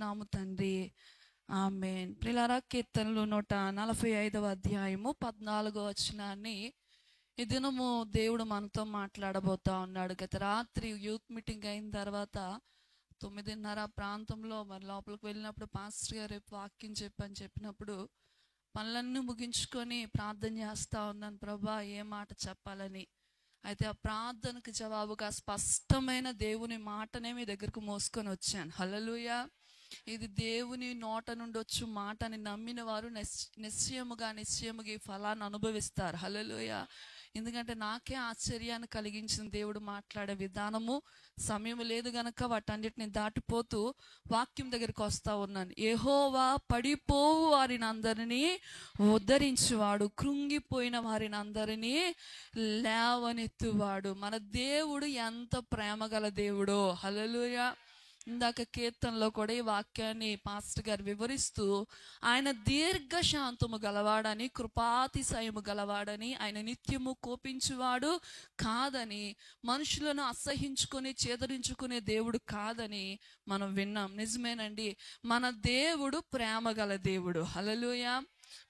నాము తండ్రి, ఆమేన్. ప్రియులారా, కీర్తనలు 145వ అధ్యాయము 14వ వచనాన్ని ఈ దినము దేవుడు మనతో మాట్లాడబోతా ఉన్నాడు. గత రాత్రి యూత్ మీటింగ్ అయిన తర్వాత 9:30 ప్రాంతంలో మరి లోపలికి వెళ్ళినప్పుడు పాస్టర్ గారు రేపు వాక్యం చెప్పినప్పుడు పనులన్నీ ముగించుకొని ప్రార్థన చేస్తా ఉన్నాను, ప్రభా ఏ మాట చెప్పాలని. అయితే ఆ ప్రార్థనకు జవాబుగా స్పష్టమైన దేవుని మాటనే మీ దగ్గరకు మోసుకొని వచ్చాను. హల్లెలూయా. ఇది దేవుని నోట నుండి వచ్చు మాట అని నమ్మిన వారు నిశ్చయముగా ఈ ఫలాన్ని అనుభవిస్తారు. హల్లెలూయా. ఎందుకంటే నాకే ఆశ్చర్యాన్ని కలిగించిన దేవుడు మాట్లాడే విధానము. సమయం లేదు గనక వాటన్నిటిని దాటిపోతూ వాక్యం దగ్గరికి వస్తా ఉన్నాను. యెహోవా పడిపోవు వారిని అందరినీ ఉద్ధరించువాడు, కృంగిపోయిన వారిని అందరినీ లేవనెత్తువాడు. మన దేవుడు ఎంత ప్రేమగల దేవుడో. హల్లెలూయా. ఇందాక కీర్తనలో కూడా ఈ వాక్యాన్ని పాస్టర్ గారు వివరిస్తూ ఆయన దీర్ఘశాంతము గలవాడని, కృపాతిశయము గలవాడని, ఆయన నిత్యము కోపించువాడు కాదని, మనుషులను అసహించుకొని చేదరించుకునే దేవుడు కాదని మనం విన్నాం. నిజమేనండి, మన దేవుడు ప్రేమగల దేవుడు. హల్లెలూయా.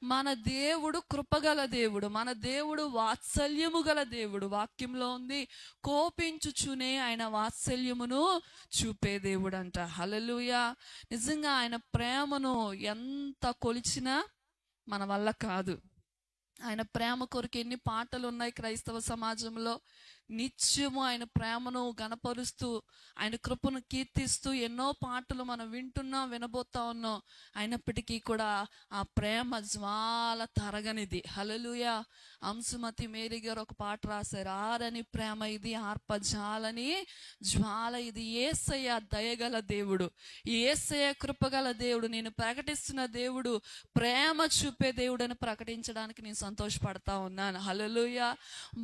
మన దేవుడు కృపగల దేవుడు, మన దేవుడు వాత్సల్యము గల దేవుడు. వాక్యంలో ఉంది, కోపించుచునే ఆయన వాత్సల్యమును చూపే దేవుడు అంట. హల్లెలూయా. నిజంగా ఆయన ప్రేమను ఎంత కొలిచినా మన వల్ల కాదు. ఆయన ప్రేమ కొరకు ఎన్ని పాటలు ఉన్నాయి క్రైస్తవ సమాజంలో. నిత్యము ఆయన ప్రేమను గణపరుస్తూ, ఆయన కృపను కీర్తిస్తూ ఎన్నో పాటలు మనం వింటున్నాం, వినబోతా ఉన్నాం. అయినప్పటికీ కూడా ఆ ప్రేమ జ్వాల తరగనిది. హల్లెలూయా. అంశుమతి మేరీ గారు ఒక పాట రాశారు, ఆరని ప్రేమ ఇది, ఆర్పజాలని జ్వాల ఇది. యేసయ్య దయగల దేవుడు, యేసయ్య కృపగల దేవుడు, నేను ప్రకటిస్తున్న దేవుడు, ప్రేమ చూపే దేవుడు అని ప్రకటించడానికి నేను సంతోషపడతా ఉన్నాను. హల్లెలూయా.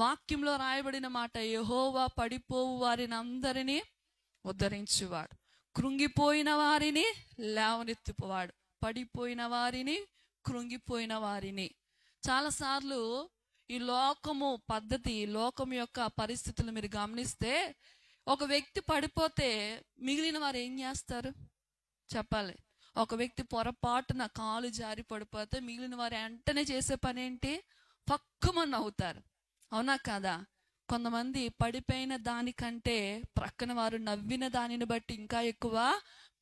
వాక్యంలో రాయబడిన మాట, యెహోవా పడిపోవు వారిని అందరినీ ఉద్ధరించువాడు, కృంగిపోయిన వారిని లేవనెత్తువాడు. పడిపోయిన వారిని, కృంగిపోయిన వారిని. చాలాసార్లు ఈ లోకము పద్ధతి, లోకం యొక్క పరిస్థితులు మీరు గమనిస్తే, ఒక వ్యక్తి పడిపోతే మిగిలిన వారు ఏం చేస్తారు చెప్పాలి? ఒక వ్యక్తి పొరపాటున కాలు జారి పడిపోతే మిగిలిన వారు వెంటనే చేసే పని ఏంటి? పక్కుమని నవ్వుతారు. అవునా కాదా? కొంతమంది పడిపోయిన దానికంటే ప్రక్కన వారు నవ్విన దానిని బట్టి ఇంకా ఎక్కువ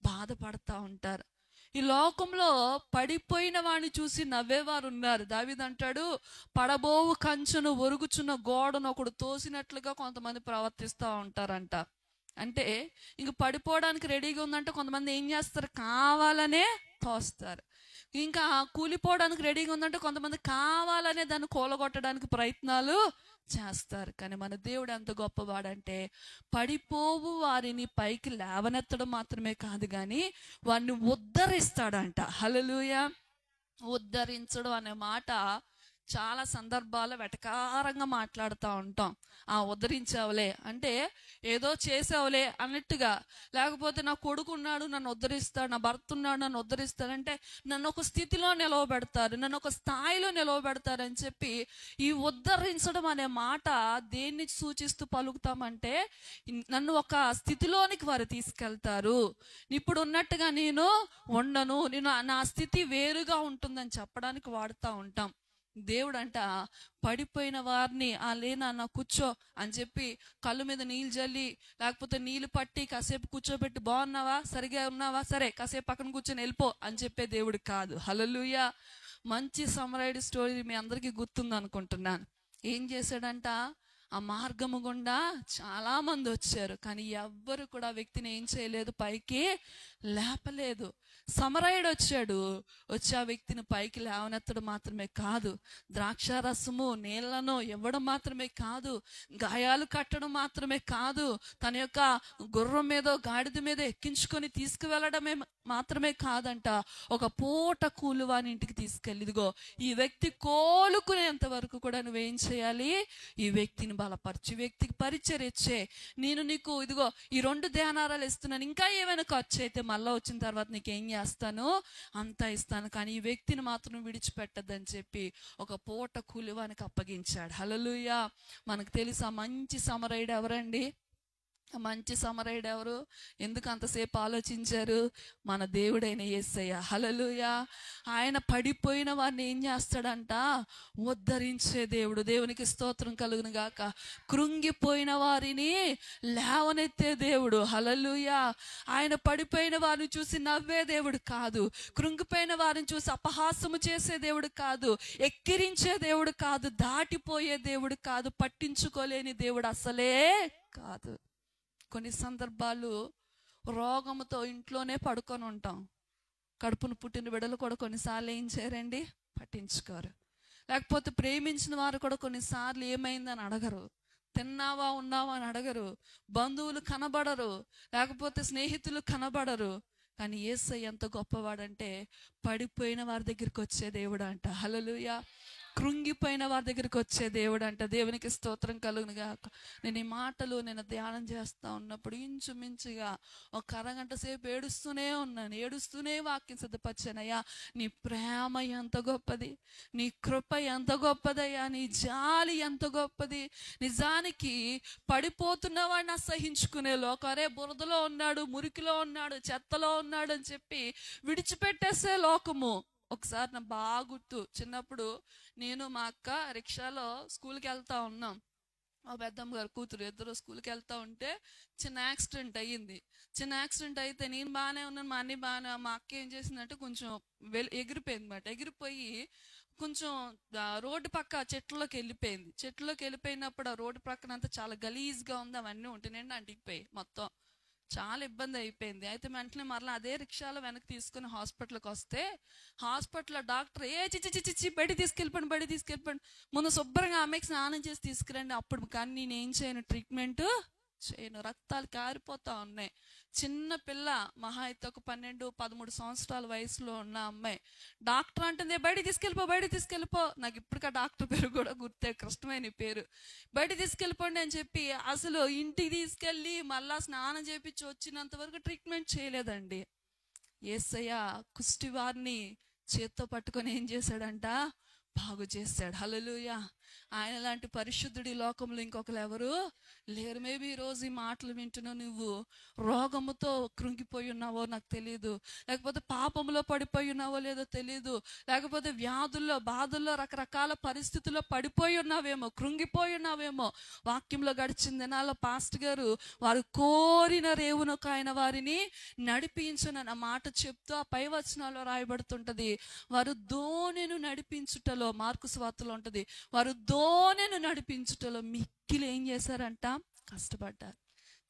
బాధపడతా ఉంటారు. ఈ లోకంలో పడిపోయిన వాడిని చూసి నవ్వేవారు ఉన్నారు. దావీదు అంటాడు, పడబోవు కంచును ఒరుగుచున్న గోడను ఒకడు తోసినట్లుగా కొంతమంది ప్రవర్తిస్తూ ఉంటారంట. అంటే ఇంక పడిపోవడానికి రెడీగా ఉందంటే కొంతమంది ఏం చేస్తారు? కావాలనే తోస్తారు. ఇంకా కూలిపోవడానికి రెడీగా ఉందంటే కొంతమంది కావాలనే దాన్ని కూలగొట్టడానికి ప్రయత్నాలు చేస్తారు. కానీ మన దేవుడు ఎంత గొప్పవాడంటే, పడిపోవు వారిని పైకి లేవనెత్తడం మాత్రమే కాదు కానీ వారిని ఉద్ధరిస్తాడంట. హల్లెలూయా. ఉద్ధరించడం అనే మాట చాలా సందర్భాల్లో వెటకారంగా మాట్లాడుతూ ఉంటాం. ఉద్ధరించావులే అంటే ఏదో చేసావులే అన్నట్టుగా, లేకపోతే నా కొడుకు ఉన్నాడు నన్ను ఉద్ధరిస్తాడు, నా భర్త ఉన్నాడు నన్ను ఉద్ధరిస్తాడంటే నన్ను ఒక స్థితిలో నిలవబెడతారు, నన్ను ఒక స్థాయిలో నిలవబెడతారని చెప్పి ఈ ఉద్ధరించడం అనే మాట దేన్ని సూచిస్తూ పలుకుతామంటే, నన్ను ఒక స్థితిలోనికి వారు తీసుకెళ్తారు, ఇప్పుడు ఉన్నట్టుగా నేను ఉండను, నా స్థితి వేరుగా ఉంటుందని చెప్పడానికి వాడుతూ ఉంటాం. దేవుడు అంట పడిపోయిన వారిని లేనా కూర్చో అని చెప్పి కళ్ళు మీద నీళ్ళు జల్లి, లేకపోతే నీళ్ళు పట్టి కాసేపు కూర్చోబెట్టి, బాగున్నావా, సరిగా ఉన్నావా, సరే కాసేపు పక్కన కూర్చొని వెళ్ళిపో అని చెప్పే దేవుడు కాదు. హల్లెలూయా. మంచి సమరయుడి స్టోరీ మీ అందరికీ గుర్తుంది అనుకుంటున్నాను. ఏం చేశాడంట? ఆ మార్గము గుండా చాలా మంది వచ్చారు, కానీ ఎవ్వరు కూడా ఆ వ్యక్తిని ఏం చేయలేదు, పైకి లేపలేదు. సమరయుడు వచ్చి ఆ వ్యక్తిని పైకి లేవనెత్తడం మాత్రమే కాదు, ద్రాక్షారసము నీళ్లను ఇవ్వడం మాత్రమే కాదు, గాయాలు కట్టడం మాత్రమే కాదు, తన యొక్క గుర్రం మీద గాడిద మీద ఎక్కించుకొని తీసుకువెళ్ళడమే మాత్రమే కాదంట, ఒక పూట కూలివాని ఇంటికి తీసుకెళ్ళి, ఇదిగో ఈ వ్యక్తి కోలుకునేంత వరకు కూడా నువ్వేం చేయాలి? ఈ వ్యక్తిని బలపరచు, వ్యక్తికి పరిచర్యచ్చే, నేను నీకు ఇదిగో ఈ 2 దేనారాలు ఇస్తున్నాను, ఇంకా ఏమైనా ఖర్చు అయితే మళ్ళీ వచ్చిన తర్వాత నీకేం చేస్తాను అంతా ఇస్తాను, కానీ ఈ వ్యక్తిని మాత్రం విడిచిపెట్టద్దని చెప్పి ఒక పూట కూలివానికి అప్పగించాడు. హల్లెలూయా. మనకు తెలుసా మంచి సమరయుడు ఎవరండి? మంచి సమరయుడు ఎవరు? ఎందుకు అంతసేపు ఆలోచించారు? మన దేవుడైన యేసయ్య. హల్లెలూయా. ఆయన పడిపోయిన వారిని ఏం చేస్తాడంట? ఉద్ధరించే దేవుడు. దేవునికి స్తోత్రం కలుగును గాక. కృంగిపోయిన వారిని లేవనెత్తే దేవుడు. హల్లెలూయా. ఆయన పడిపోయిన వారిని చూసి నవ్వే దేవుడు కాదు, కృంగిపోయిన వారిని చూసి అపహాసము చేసే దేవుడు కాదు, ఎక్కిరించే దేవుడు కాదు, దాటిపోయే దేవుడు కాదు, పట్టించుకోలేని దేవుడు అసలే కాదు. కొన్ని సందర్భాలు రోగముతో ఇంట్లోనే పడుకొని ఉంటాం. కడుపును పుట్టిన బిడ్డలు కూడా కొన్నిసార్లు ఏం చేయరండి? పట్టించుకోరు. లేకపోతే ప్రేమించిన వారు కూడా కొన్నిసార్లు ఏమైందని అడగరు, తిన్నావా ఉన్నావా అని అడగరు, బంధువులు కనబడరు, లేకపోతే స్నేహితులు కనబడరు. కానీ యేసయ్య ఎంత గొప్పవాడంటే పడిపోయిన వారి దగ్గరికి వచ్చే దేవుడు అంట. హల్లెలూయా. కృంగిపోయిన వారి దగ్గరికి వచ్చే దేవుడు అంట. దేవునికి స్తోత్రం కలుగును గాక. నేను ఈ మాటలు ధ్యానం చేస్తూ ఉన్నప్పుడు ఇంచుమించుగా ఒక అరగంట సేపు ఏడుస్తూనే ఉన్నాను. ఏడుస్తూనే వాక్యం సిద్ధపరిచానయ్యా, నీ ప్రేమ ఎంత గొప్పది, నీ కృప ఎంత గొప్పదయ్యా, నీ జాలి ఎంత గొప్పది. నిజానికి పడిపోతున్న వాడిని అసహించుకునే లోకం, అరే బురదలో ఉన్నాడు, మురికిలో ఉన్నాడు, చెత్తలో ఉన్నాడు అని చెప్పి విడిచిపెట్టేసే లోకము. ఒకసారి నా బాగా గుర్తు, చిన్నప్పుడు నేను మా అక్క రిక్షాలో స్కూల్కి వెళ్తా ఉన్నాం. మా పెద్దమ్మ గారు కూతురు ఇద్దరు స్కూల్కి వెళ్తా ఉంటే చిన్న యాక్సిడెంట్ అయ్యింది. చిన్న యాక్సిడెంట్ అయితే నేను బాగానే ఉన్నాను, మా అన్ని బాగానే, మా అక్క ఏం చేసిందంటే కొంచెం ఎగిరిపోయింది అన్నమాట. ఎగిరిపోయి కొంచెం రోడ్డు పక్క చెట్లలోకి వెళ్ళిపోయింది. చెట్లలోకి వెళ్ళిపోయినప్పుడు ఆ రోడ్డు పక్కన అంతా చాలా గలీజ్గా ఉంది, అవన్నీ ఉంటున్నాయండి, అంటికిపోయి మొత్తం చాలా ఇబ్బంది అయిపోయింది. అయితే వెంటనే మరలా అదే రిక్షాలో వెనక్కి తీసుకుని హాస్పిటల్కి వస్తే హాస్పిటల్లో డాక్టర్ చిచ్చి బయట తీసుకెళ్ళిపోండి, ముందు శుభ్రంగా ఆమెకి స్నానం చేసి తీసుకురండి, అప్పుడు కానీ నేను ఏం చేయను, ట్రీట్మెంట్ చేయను. రక్తాలు కారిపోతా ఉన్నాయి. చిన్న పిల్ల, మహా అయితే ఒక 12-13 సంవత్సరాల వయసులో ఉన్న అమ్మాయి. డాక్టర్ అంటుంది బయట తీసుకెళ్ళిపో. నాకు ఇప్పటికా డాక్టర్ పేరు కూడా గుర్తే, కష్టమైన పేరు. బయట తీసుకెళ్ళిపోండి అని చెప్పి అసలు ఇంటికి తీసుకెళ్ళి మళ్ళా స్నానం చేపించి వచ్చినంత వరకు ట్రీట్మెంట్ చేయలేదండి. యేసయ్య కుష్టి వారిని చేత్తో పట్టుకొని ఏం చేశాడంట? బాగు చేశాడు. హల్లెలూయా. ఆయన లాంటి పరిశుద్ధుడి లోకంలో ఇంకొకరు ఎవరు లేరు. మేబీ ఈరోజు ఈ మాటలు వింటున్నావు, నువ్వు రోగముతో కృంగిపోయి ఉన్నావో నాకు తెలియదు, లేకపోతే పాపంలో పడిపోయి ఉన్నావో లేదో తెలియదు, లేకపోతే వ్యాధుల్లో బాధల్లో రకరకాల పరిస్థితుల్లో పడిపోయి ఉన్నావేమో, కృంగిపోయి ఉన్నావేమో. వాక్యంలో గడిచిన దినాల్లో పాస్టర్ గారు వారు కోరిన రేవునకు ఆయన వారిని నడిపించునన్న మాట చెప్తూ ఆ పై వచనాల్లో రాయబడుతుంటది. వారు దోణెను నడిపించుటలో, మార్కు సువార్తలో ఉంటది, వారు దోణెను నడిపించుటలో మిక్కిలి ఏం చేశారంట? కష్టపడ్డారు.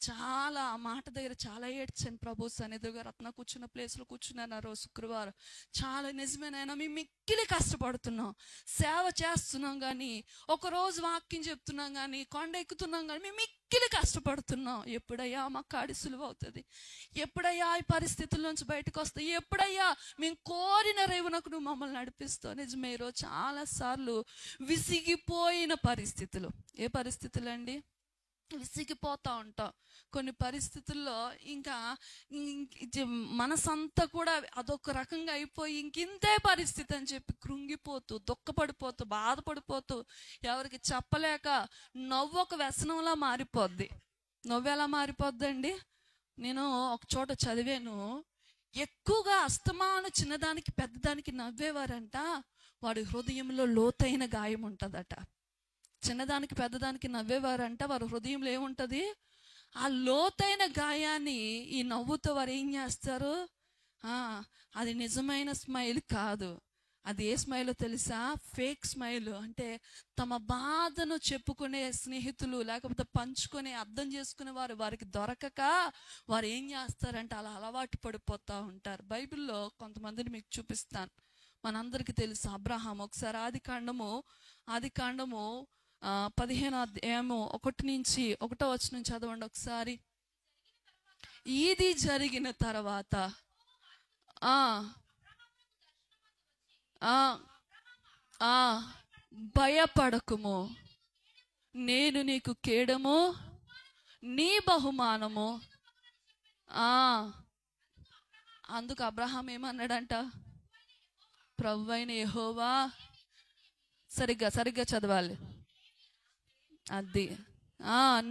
చాలా ఆ మాట దగ్గర చాలా ఏడ్చాను. ప్రభు సన్నిధిగా రత్న కూర్చున్న ప్లేస్లో కూర్చున్నాను ఆ రోజు శుక్రవారం. చాలా నిజమేనైనా మేము మిక్కిలి కష్టపడుతున్నాం, సేవ చేస్తున్నాం, కానీ ఒకరోజు వాక్యం చెప్తున్నాం, కానీ కొండ ఎక్కుతున్నాం, కానీ మేము మిక్కిలి కష్టపడుతున్నాం. ఎప్పుడయ్యా మా కాడి సులువు అవుతుంది, ఎప్పుడయ్యా ఈ పరిస్థితుల నుంచి బయటకు వస్తాయి, ఎప్పుడయ్యా మేము కోరిన రేవునకు నువ్వు మమ్మల్ని నడిపిస్తావు. నిజమే, ఈరోజు చాలాసార్లు విసిగిపోయిన పరిస్థితులు. ఏ పరిస్థితులు అండి? విసిగిపోతూ ఉంటాం. కొన్ని పరిస్థితుల్లో ఇంకా మనసంతా కూడా అదొక రకంగా అయిపోయి ఇంకింతే పరిస్థితి అని చెప్పి కృంగిపోతూ, దుఃఖపడిపోతూ, బాధపడిపోతూ, ఎవరికి చెప్పలేక నవ్వు ఒక వ్యసనంలా మారిపోద్ది. నవ్వు ఎలా మారిపోద్దండి? నేను ఒక చోట చదివాను, ఎక్కువగా అస్తమాను చిన్నదానికి పెద్దదానికి నవ్వేవారంట వాడి హృదయంలో లోతైన గాయం ఉంటుందట. చిన్నదానికి పెద్దదానికి నవ్వేవారంట, వారి హృదయంలో ఏముంటుంది? ఆ లోతైన గాయాన్ని ఈ నవ్వుతో వారు ఏం చేస్తారు? అది నిజమైన స్మైల్ కాదు. అది ఏ స్మైల్ తెలుసా? Fake smile. అంటే తమ బాధను చెప్పుకునే స్నేహితులు, లేకపోతే పంచుకొని అర్థం చేసుకునే వారికి దొరకక వారు ఏం చేస్తారంటే అలా అలవాటు పడిపోతూ ఉంటారు. బైబిల్లో కొంతమందిని మీకు చూపిస్తాను. మనందరికీ తెలుసు అబ్రహాం. ఒకసారి ఆది కాండము 15వ అధ్యాయము 1 నుంచి చదవండి ఒకసారి. ఇది జరిగిన తర్వాత భయపడకుము, నేను నీకు కేడము, నీ బహుమానము. అందుకు అబ్రహాం ఏమన్నాడంట? ప్రభువైన యెహోవా, సరిగ్గా చదవాలి అది.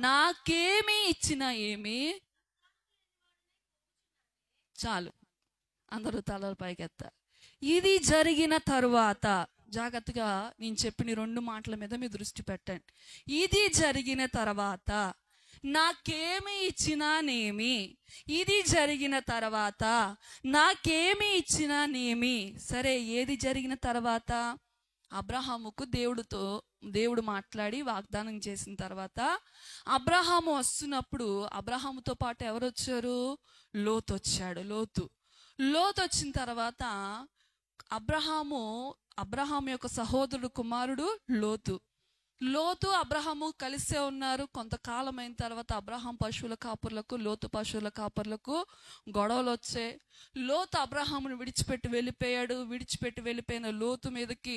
నాకేమి ఇచ్చినా ఏమి. చాలు, అందరూ తలల పైకెత్తారు. ఇది జరిగిన తరువాత, జాగ్రత్తగా నేను చెప్పిన 2 మాటల మీద మీ దృష్టి పెట్టండి. ఇది జరిగిన తర్వాత నాకేమి ఇచ్చినానేమి. ఇది జరిగిన తర్వాత నాకేమి ఇచ్చినానేమి. సరే, ఏది జరిగిన తర్వాత? అబ్రహాముకు దేవుడు మాట్లాడి వాగ్దానం చేసిన తర్వాత అబ్రహాము వస్తున్నప్పుడు అబ్రహాముతో పాటు ఎవరు వచ్చారు? లోతు వచ్చాడు. లోతు వచ్చిన తర్వాత అబ్రహాము యొక్క సహోదరుడు కుమారుడు లోతు అబ్రహాము కలిసే ఉన్నారు. కొంతకాలం అయిన తర్వాత అబ్రహాం పశువుల కాపర్లకు, లోతు పశువుల కాపర్లకు గొడవలు వచ్చాయి. లోతు అబ్రహామును విడిచిపెట్టి వెళ్ళిపోయిన లోతు మీదకి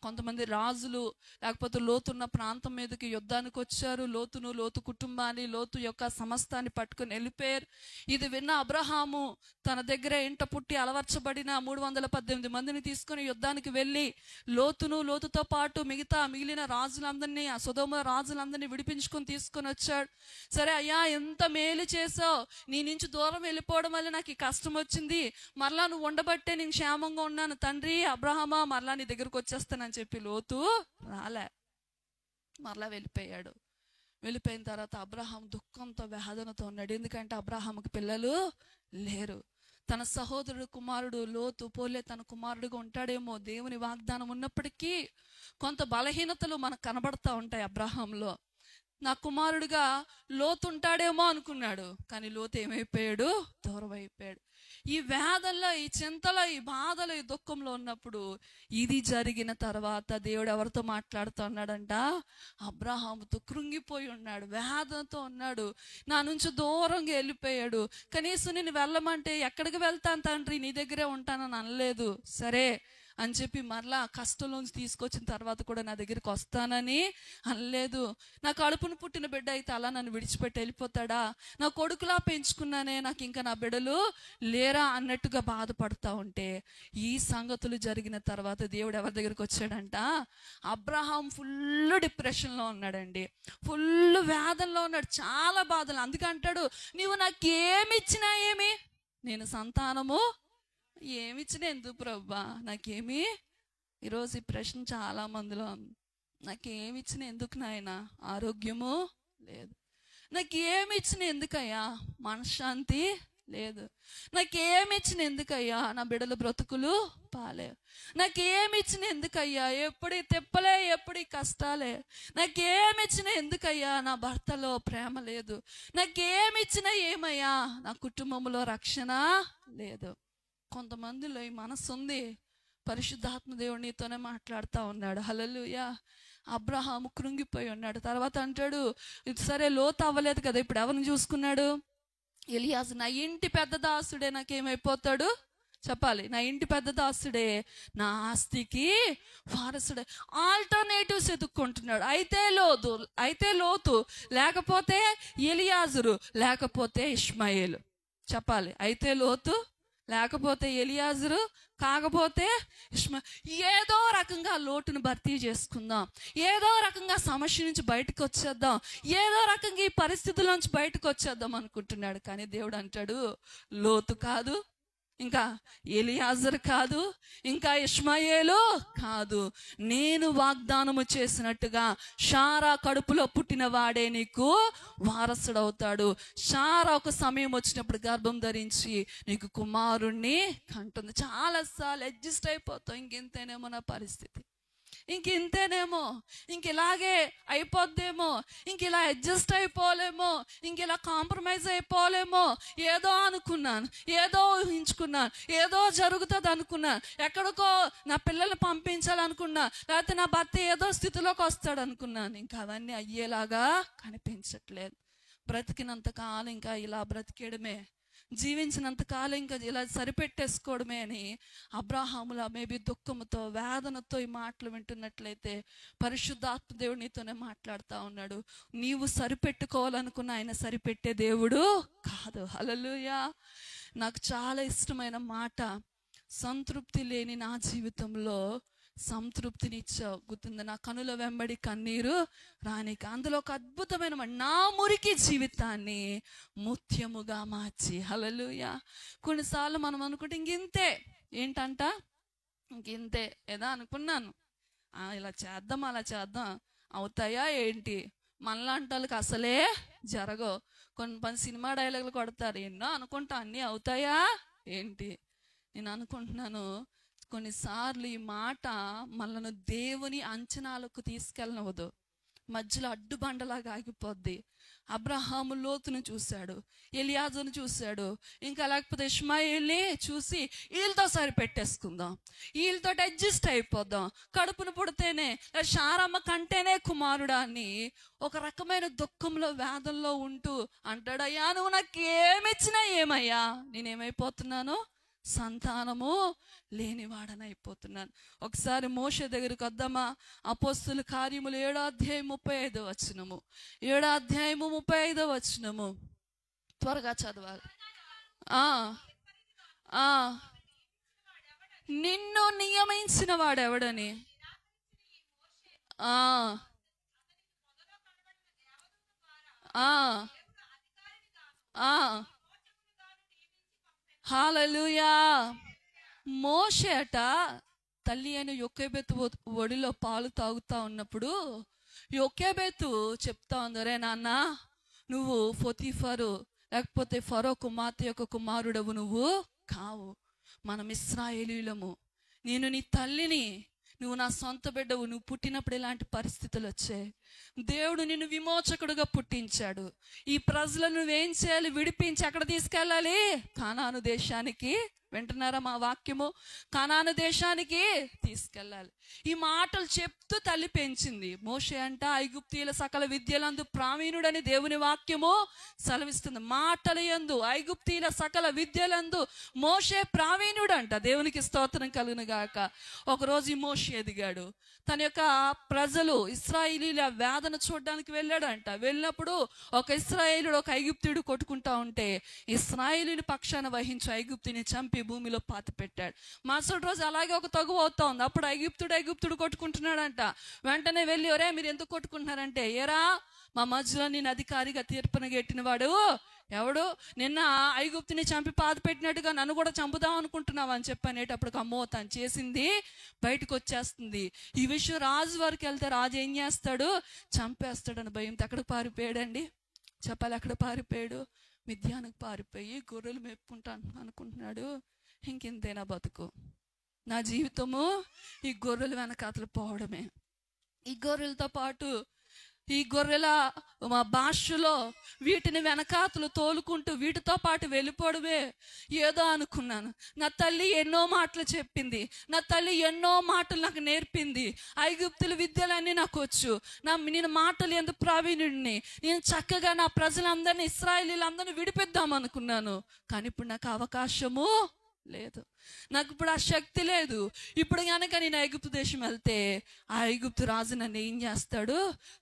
కొంతమంది రాజులు, లేకపోతే లోతున్న ప్రాంతం మీదకి యుద్ధానికి వచ్చారు. లోతు కుటుంబాన్ని, లోతు యొక్క సమస్తాన్ని పట్టుకుని వెళ్ళిపోయారు. ఇది విన్న అబ్రహాము తన దగ్గర ఇంట పుట్టి అలవర్చబడిన 318 మందిని తీసుకుని యుద్ధానికి వెళ్ళి లోతుతో పాటు మిగిలిన రాజులందరినీ, ఆ సొదొమ రాజులందరినీ విడిపించుకొని తీసుకొని వచ్చాడు. సరే అయ్యా, ఎంత మేలు చేసావు, నీ నుంచి దూరం వెళ్ళిపోవడం వల్ల నాకు ఈ కష్టం వచ్చింది, మరలా నువ్వు ఉండబట్టే నేను క్షేమంగా ఉన్నాను తండ్రి అబ్రహామా, మరలా నీ దగ్గరకు వచ్చేస్తానని చెప్పి లోతు రాలే, మరలా వెళ్ళిపోయాడు. వెళ్ళిపోయిన తర్వాత అబ్రహాం దుఃఖంతో వేదనతో ఉన్నాడు. ఎందుకంటే అబ్రహాముకి పిల్లలు లేరు. తన సహోదరుడు కుమారుడు లోతు పోలే తన కుమారుడుగా ఉంటాడేమో. దేవుని వాగ్దానం ఉన్నప్పటికీ కొంత బలహీనతలు మనకు కనబడతా ఉంటాయి. అబ్రహాంలో నా కుమారుడుగా లోతు ఉంటాడేమో అనుకున్నాడు, కానీ లోతు ఏమైపోయాడు? దూరం అయిపోయాడు. ఈ వేదనలో, ఈ చింతలో, ఈ బాధలో, ఈ దుఃఖంలో ఉన్నప్పుడు ఇది జరిగిన తర్వాత దేవుడు ఎవరితో మాట్లాడుతూ ఉన్నాడంట? అబ్రహాముతో. కృంగిపోయి ఉన్నాడు, వేదనతో ఉన్నాడు. నా నుంచి దూరంగా వెళ్ళిపోయాడు. కనీసం నేను వెళ్ళమంటే ఎక్కడికి వెళ్తాను తండ్రి, నీ దగ్గరే ఉంటానని అనలేదు. సరే అని చెప్పి మరలా కష్టంలోంచి తీసుకొచ్చిన తర్వాత కూడా నా దగ్గరికి వస్తానని అనలేదు. నా కడుపును పుట్టిన బిడ్డ అయితే అలా నన్ను విడిచిపెట్టి వెళ్ళిపోతాడా? నా కొడుకులా పెంచుకున్నానే, నాకు ఇంకా నా బిడ్డలు లేరా అన్నట్టుగా బాధపడతా ఉంటే, ఈ సంగతులు జరిగిన తర్వాత దేవుడు ఎవరి దగ్గరికి వచ్చాడంట? అబ్రహాం ఫుల్ డిప్రెషన్లో ఉన్నాడండి, ఫుల్ వేదనలో ఉన్నాడు, చాలా బాధలు. అందుకే అంటాడు, నీవు నాకేమి ఇచ్చినా ఏమి, నేను సంతానము ఏమిచ్చినా ఎందుకు ప్రభా, నాకేమి. ఈరోజు ఈ ప్రశ్న చాలా మందిలో, నాకేమిచ్చిన ఎందుకు నాయన, ఆరోగ్యము లేదు. నాకేమిచ్చిన ఎందుకయ్యా, మనశ్శాంతి లేదు. నాకేమిచ్చిన ఎందుకయ్యా, నా బిడ్డల బ్రతుకులు పాలేవు. నాకేమిచ్చిన ఎందుకయ్యా, ఎప్పుడు తిప్పలే, ఎప్పుడు కష్టాలే. నాకేమిచ్చిన ఎందుకయ్యా, నా భర్తలో ప్రేమ లేదు. నాకేమిచ్చినా ఏమయ్యా, నా కుటుంబంలో రక్షణ లేదు. కొంతమందిలో ఈ మనసు ఉంది. పరిశుద్ధాత్మ దేవుడు నీతోనే మాట్లాడుతూ ఉన్నాడు. హల్లెలూయా. అబ్రహాము కృంగిపోయి ఉన్నాడు. తర్వాత అంటాడు, ఇది సరే లోతు అవ్వలేదు కదా, ఇప్పుడు ఎవరిని చూసుకున్నాడు? ఎలియాజు. నా ఇంటి పెద్ద దాసుడే నాకేమైపోతాడు చెప్పాలి? నా ఇంటి పెద్ద దాసుడే నా ఆస్తికి వారసుడే. ఆల్టర్నేటివ్స్ ఎదుక్కుంటున్నాడు. అయితే లోతు, లేకపోతే ఎలియాజరు, లేకపోతే ఇష్మాయేలు. చెప్పాలి, అయితే లోతు, లేకపోతే ఎలియాజరు, కాకపోతే ఏదో రకంగా లోటును భర్తీ చేసుకుందాం, ఏదో రకంగా సమస్య నుంచి బయటకు వచ్చేద్దాం, ఏదో రకంగా ఈ పరిస్థితుల్లోంచి బయటకు వచ్చేద్దాం అనుకుంటున్నాడు. కానీ దేవుడు అంటాడు, లోతు కాదు, ఇంకా ఎలియాజరు కాదు, ఇంకా ఇష్మాయేలు కాదు, నేను వాగ్దానము చేసినట్టుగా షారా కడుపులో పుట్టిన వాడే నీకు వారసుడవుతాడు. షారా ఒక సమయం వచ్చినప్పుడు గర్భం ధరించి నీకు కుమారుణ్ణి కంటుంది. చాలాసార్లు అడ్జస్ట్ అయిపోతాం, ఇంకెంతేనేమో నా పరిస్థితి, ఇంకెంతేనేమో, ఇంకెలాగే అయిపోద్దేమో, ఇంకెలా అడ్జస్ట్ అయిపోలేమో, ఇంకెలా కాంప్రమైజ్ అయిపోలేమో, ఏదో అనుకున్నాను, ఏదో ఊహించుకున్నాను, ఏదో జరుగుతుంది అనుకున్నాను, ఎక్కడికో నా పిల్లల్ని పంపించాలనుకున్నా, లేకపోతే నా భర్త ఏదో స్థితిలోకి వస్తాడు అనుకున్నాను. ఇంకా అవన్నీ అయ్యేలాగా కనిపించట్లేదు. బ్రతికినంతకాలం ఇంకా ఇలా బ్రతికేయడమే, జీవించినంతకాలం ఇంకా ఇలా సరిపెట్టేసుకోవడమే అని అబ్రహాములా మేబీ దుఃఖంతో, వేదనతో ఈ మాటలు వింటున్నట్లయితే పరిశుద్ధాత్మ దేవుడు నీతోనే మాట్లాడుతూ ఉన్నాడు. నీవు సరిపెట్టుకోవాలనుకున్న ఆయన సరిపెట్టే దేవుడు కాదు. హల్లెలూయా. నాకు చాలా ఇష్టమైన మాట, సంతృప్తి లేని నా జీవితంలో సంతృప్తినిచ్చావు. గుర్తుంది, నా కనుల వెంబడి కన్నీరు రానిక. అందులో ఒక అద్భుతమైన నా మురికి జీవితాన్ని ముత్యముగా మార్చి. హల్లెలూయా. కొన్నిసార్లు మనం అనుకుంటే ఇంకింతే, ఏంటంట ఇంకింతే ఏదా అనుకున్నాను, ఇలా చేద్దాం అలా చేద్దాం, అవుతాయా ఏంటి, మనలాంటి వాళ్ళకి అసలే జరగవు. కొన్ని సినిమా డైలాగులు కొడతారు, ఎన్నో అనుకుంటా అన్నీ అవుతాయా ఏంటి. నేను అనుకుంటున్నాను కొన్నిసార్లు ఈ మాట మనల్ని దేవుని అంచనాలకు తీసుకెళ్ళనవద్దు, మధ్యలో అడ్డుబండలాగా ఆగిపోద్ది. అబ్రహాము లోతును చూశాడు, ఎలియాజును చూశాడు, ఇంకా లేకపోతే ఇష్మాయేల్ని చూసి వీళ్ళతో సరిపెట్టేసుకుందాం, వీళ్ళతో అడ్జస్ట్ అయిపోదాం, కడుపును పుడితేనే శారమ్మ కంటేనే కుమారుడా అని ఒక రకమైన దుఃఖంలో వేదంలో ఉంటూ అంటాడయ్యా నువ్వు నాకు ఏమిచ్చినా ఏమయ్యా, నేనేమైపోతున్నాను, సంతానము లేనివాడనైపోతున్నాను. ఒకసారి మోషే దగ్గరికి వద్దామా? అపోస్తుల కార్యములు 7:35 7:35 త్వరగా చదవాలి. నిన్ను నియమించిన వాడెవడని, హల్లెలూయా. మోషే అట తల్లి అయిన యొకేబెతు ఒడిలో పాలు తాగుతా ఉన్నప్పుడు యొకేబెతు చెప్తా ఉందరే నాన్న, నువ్వు పొతీఫరు లేకపోతే ఫరో కుమార్తె యొక్క కుమారుడవు నువ్వు కావు, మనం ఇశ్రాయేలీయులము, నేను నీ తల్లిని, నువ్వు నా సొంత బిడ్డవు, నువ్వు పుట్టినప్పుడు ఇలాంటి పరిస్థితులు వచ్చాయి, దేవుడు నిన్ను విమోచకుడుగా పుట్టించాడు, ఈ ప్రజలను నువ్వేం చేయాలి, విడిపించి ఎక్కడ తీసుకెళ్ళాలి, కానాను దేశానికి. వింటున్నారా మా వాక్యము? కానాను దేశానికి తీసుకెళ్ళాలి. ఈ మాటలు చెప్తూ తల్లి పెంచింది. మోషే అంట ఐగుప్తీయుల సకల విద్యలందు ప్రావీణుడని దేవుని వాక్యము సెలవిస్తుంది. మాటల యందు ఐగుప్తీయుల సకల విద్యలందు మోషే ప్రావీణుడు అంట. దేవునికి స్తోత్రం కలుగును గాక. ఒకరోజు ఈ మోషే ఎదిగాడు, తన యొక్క ప్రజలు ఇశ్రాయేలీల వేదన చూడడానికి వెళ్ళాడంట. వెళ్ళినప్పుడు ఒక ఇశ్రాయేలుడు ఒక ఐగుప్తీయుడు కొట్టుకుంటా ఉంటే ఇశ్రాయేలీని పక్షాన వహించి ఐగుప్తుని చంపి భూమిలో పాతి పెట్టాడు. మరుసటి రోజు అలాగే ఒక తగువ అవుతా ఉంది. అప్పుడు ఐగుప్తుడు కొట్టుకుంటున్నాడంట. వెంటనే వెళ్ళి, ఒరే మీరు ఎందుకు కొట్టుకుంటున్నారంటే, ఏరా మా మధ్యలో నేను అధికారిగా తీర్పున గెట్టిన వాడు ఎవడు, నిన్న ఐగుప్తుని చంపి పాతి పెట్టినట్టుగా నన్ను కూడా చంపుదాం అనుకుంటున్నావు అని చెప్పనేటప్పుడు అమ్మో తను చేసింది బయటకు వచ్చేస్తుంది. ఈ విషయం రాజు వరకు వెళ్తే రాజు ఏం చేస్తాడు, చంపేస్తాడని భయంతో ఎక్కడికి పారిపోయాడండి చెప్పాలి, ఎక్కడ పారిపోయాడు, మిద్యానికి పారిపోయి గొర్రెలు మెప్పుకుంటాను అనుకుంటున్నాడు. ఇంకింతేనా బతుకు, నా జీవితము ఈ గొర్రెల వెనకాతలు పోవడమే. ఈ గొర్రెలతో పాటు ఈ గొర్రెల మా భాషలో వీటిని వెనకాతలు తోలుకుంటూ వీటితో పాటు వెళ్ళిపోవడమే. ఏదో అనుకున్నాను, నా తల్లి ఎన్నో మాటలు చెప్పింది, నా తల్లి ఎన్నో మాటలు నాకు నేర్పింది, ఐగుప్తుల విద్యలన్నీ నాకు వచ్చు, నేను మాటలు ఎందుకు ప్రావీణ్యుడిని, నేను చక్కగా నా ప్రజలందరినీ ఇశ్రాయేలీలందరినీ విడిపిద్దాం అనుకున్నాను. కానీ ఇప్పుడు నాకు అవకాశము లేదు, నాకు ఇప్పుడు ఆ శక్తి లేదు. ఇప్పుడు కనుక నేను ఐగుప్తు దేశం వెళ్తే ఆ ఐగుప్తు రాజు నన్ను ఏం చేస్తాడు,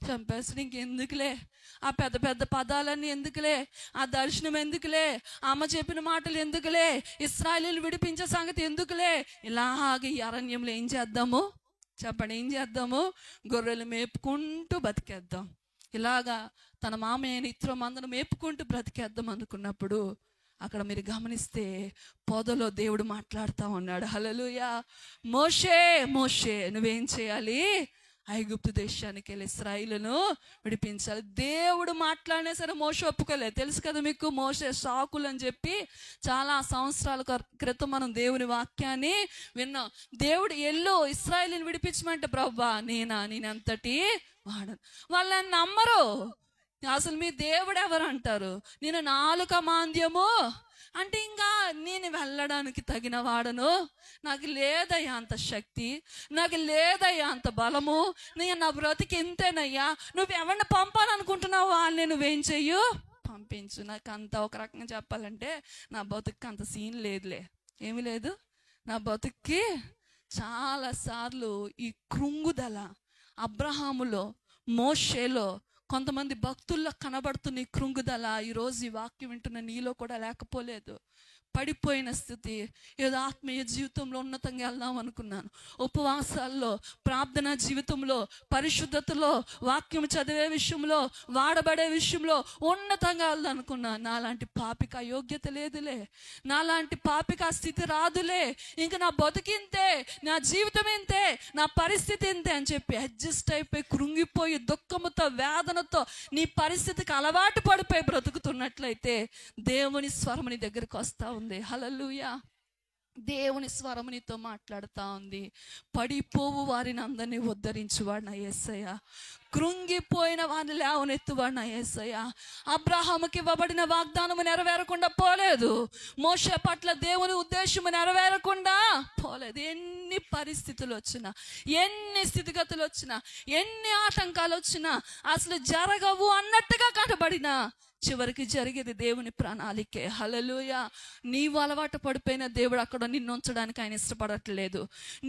చంపేస్తాడు. ఇంకెందుకులే ఆ పెద్ద పెద్ద పదాలన్నీ ఎందుకులే, ఆ దర్శనం ఎందుకులే, అమ్మ చెప్పిన మాటలు ఎందుకులే, ఇశ్రాయేలీయులు విడిపించే సంగతి ఎందుకులే, ఇలాగే ఈ అరణ్యంలో ఏం చేద్దాము చెప్పండి, ఏం చేద్దాము, గొర్రెలు మేపుకుంటూ బతికేద్దాం. ఇలాగా తన మామయ్యని ఇతర మందను మేపుకుంటూ బ్రతికేద్దాం అనుకున్నప్పుడు అక్కడ మీరు గమనిస్తే పొదలో దేవుడు మాట్లాడుతూ ఉన్నాడు. హల్లెలూయా. మోషే మోషే నువ్వేం చేయాలి, ఐగుప్తు దేశానికి వెళ్ళి ఇశ్రాయేలును విడిపించాలి. దేవుడు మాట్లాడినా సరే మోషే ఒప్పుకోలేదు. తెలుసు కదా మీకు, మోషే సాకులు అని చెప్పి చాలా సంవత్సరాల క్రితం మనం దేవుని వాక్యాన్ని విన్నాం. దేవుడు ఎల్లు ఇశ్రాయేలుని విడిపించమంటే ప్రభువా నేనంతటి వాడను, వాళ్ళని నమ్మరు. అసలు మీ దేవుడు ఎవరు అంటారు, నేను నాలుక మాంద్యము అంటే ఇంకా నేను వెళ్ళడానికి తగిన వాడను, నాకు లేదయ్యా అంత శక్తి, నాకు లేదయ్యా అంత బలము, నేను నా బ్రతికి ఎంతేనయ్యా, నువ్వు ఎవరిని పంపాలనుకుంటున్నావు వాళ్ళని నువ్వేం చెయ్యు పంపించు. నాకు అంత ఒక రకంగా చెప్పాలంటే నా బతుక్కి అంత సీన్ లేదులే, ఏమీ లేదు. నా బతుక్కి చాలాసార్లు ఈ కృంగుదల అబ్రహాములో మోషేలో కొంతమంది భక్తుల్లో కనబడుతున్న ఈ కృంగుదల ఈరోజు ఈ వాక్యం వింటున్న నీలో కూడా లేకపోలేదు. పడిపోయిన స్థితి. ఏదో ఆత్మీయ జీవితంలో ఉన్నతంగా వెళ్దాం అనుకున్నాను, ఉపవాసాల్లో, ప్రార్థన జీవితంలో, పరిశుద్ధతలో, వాక్యం చదివే విషయంలో, వాడబడే విషయంలో ఉన్నతంగా వెళ్దాం అనుకున్నాను. నాలాంటి పాపికి ఆ యోగ్యత లేదులే, నాలాంటి పాపికి ఆ స్థితి రాదులే, ఇంక నా బతికింతే, నా జీవితం ఇంతే, నా పరిస్థితి ఇంతే అని చెప్పి అడ్జస్ట్ అయిపోయి కృంగిపోయి దుఃఖముతో వేదనతో నీ పరిస్థితికి అలవాటు పడిపోయి బ్రతుకుతున్నట్లయితే దేవుని స్వరం నీ దగ్గరికి వస్తా ఉంది. హల్లెలూయా. దేవుని స్వరం నీతో మాట్లాడుతా ఉంది. పడిపోవు వారిని అందరినీ ఉద్ధరించువాడు నా యేసయ్య, కృంగిపోయిన వారిని లేవనెత్తువాడు నా యేసయ్య. అబ్రహాముకి ఇవ్వబడిన వాగ్దానము నెరవేరకుండా పోలేదు, మోషే పట్ల దేవుని ఉద్దేశము నెరవేరకుండా పోలేదు. ఎన్ని పరిస్థితులు వచ్చినా, ఎన్ని స్థితిగతులు వచ్చినా, ఎన్ని ఆటంకాలు వచ్చినా, అసలు జరగవు అన్నట్టుగా కనబడినా చివరికి జరిగేది దేవుని ప్రణాళికే. హల్లెలూయా. నీవు అలవాటు పడిపోయిన దేవుడు అక్కడ నిన్ను ఉంచడానికి ఆయన ఇష్టపడట్లేదు.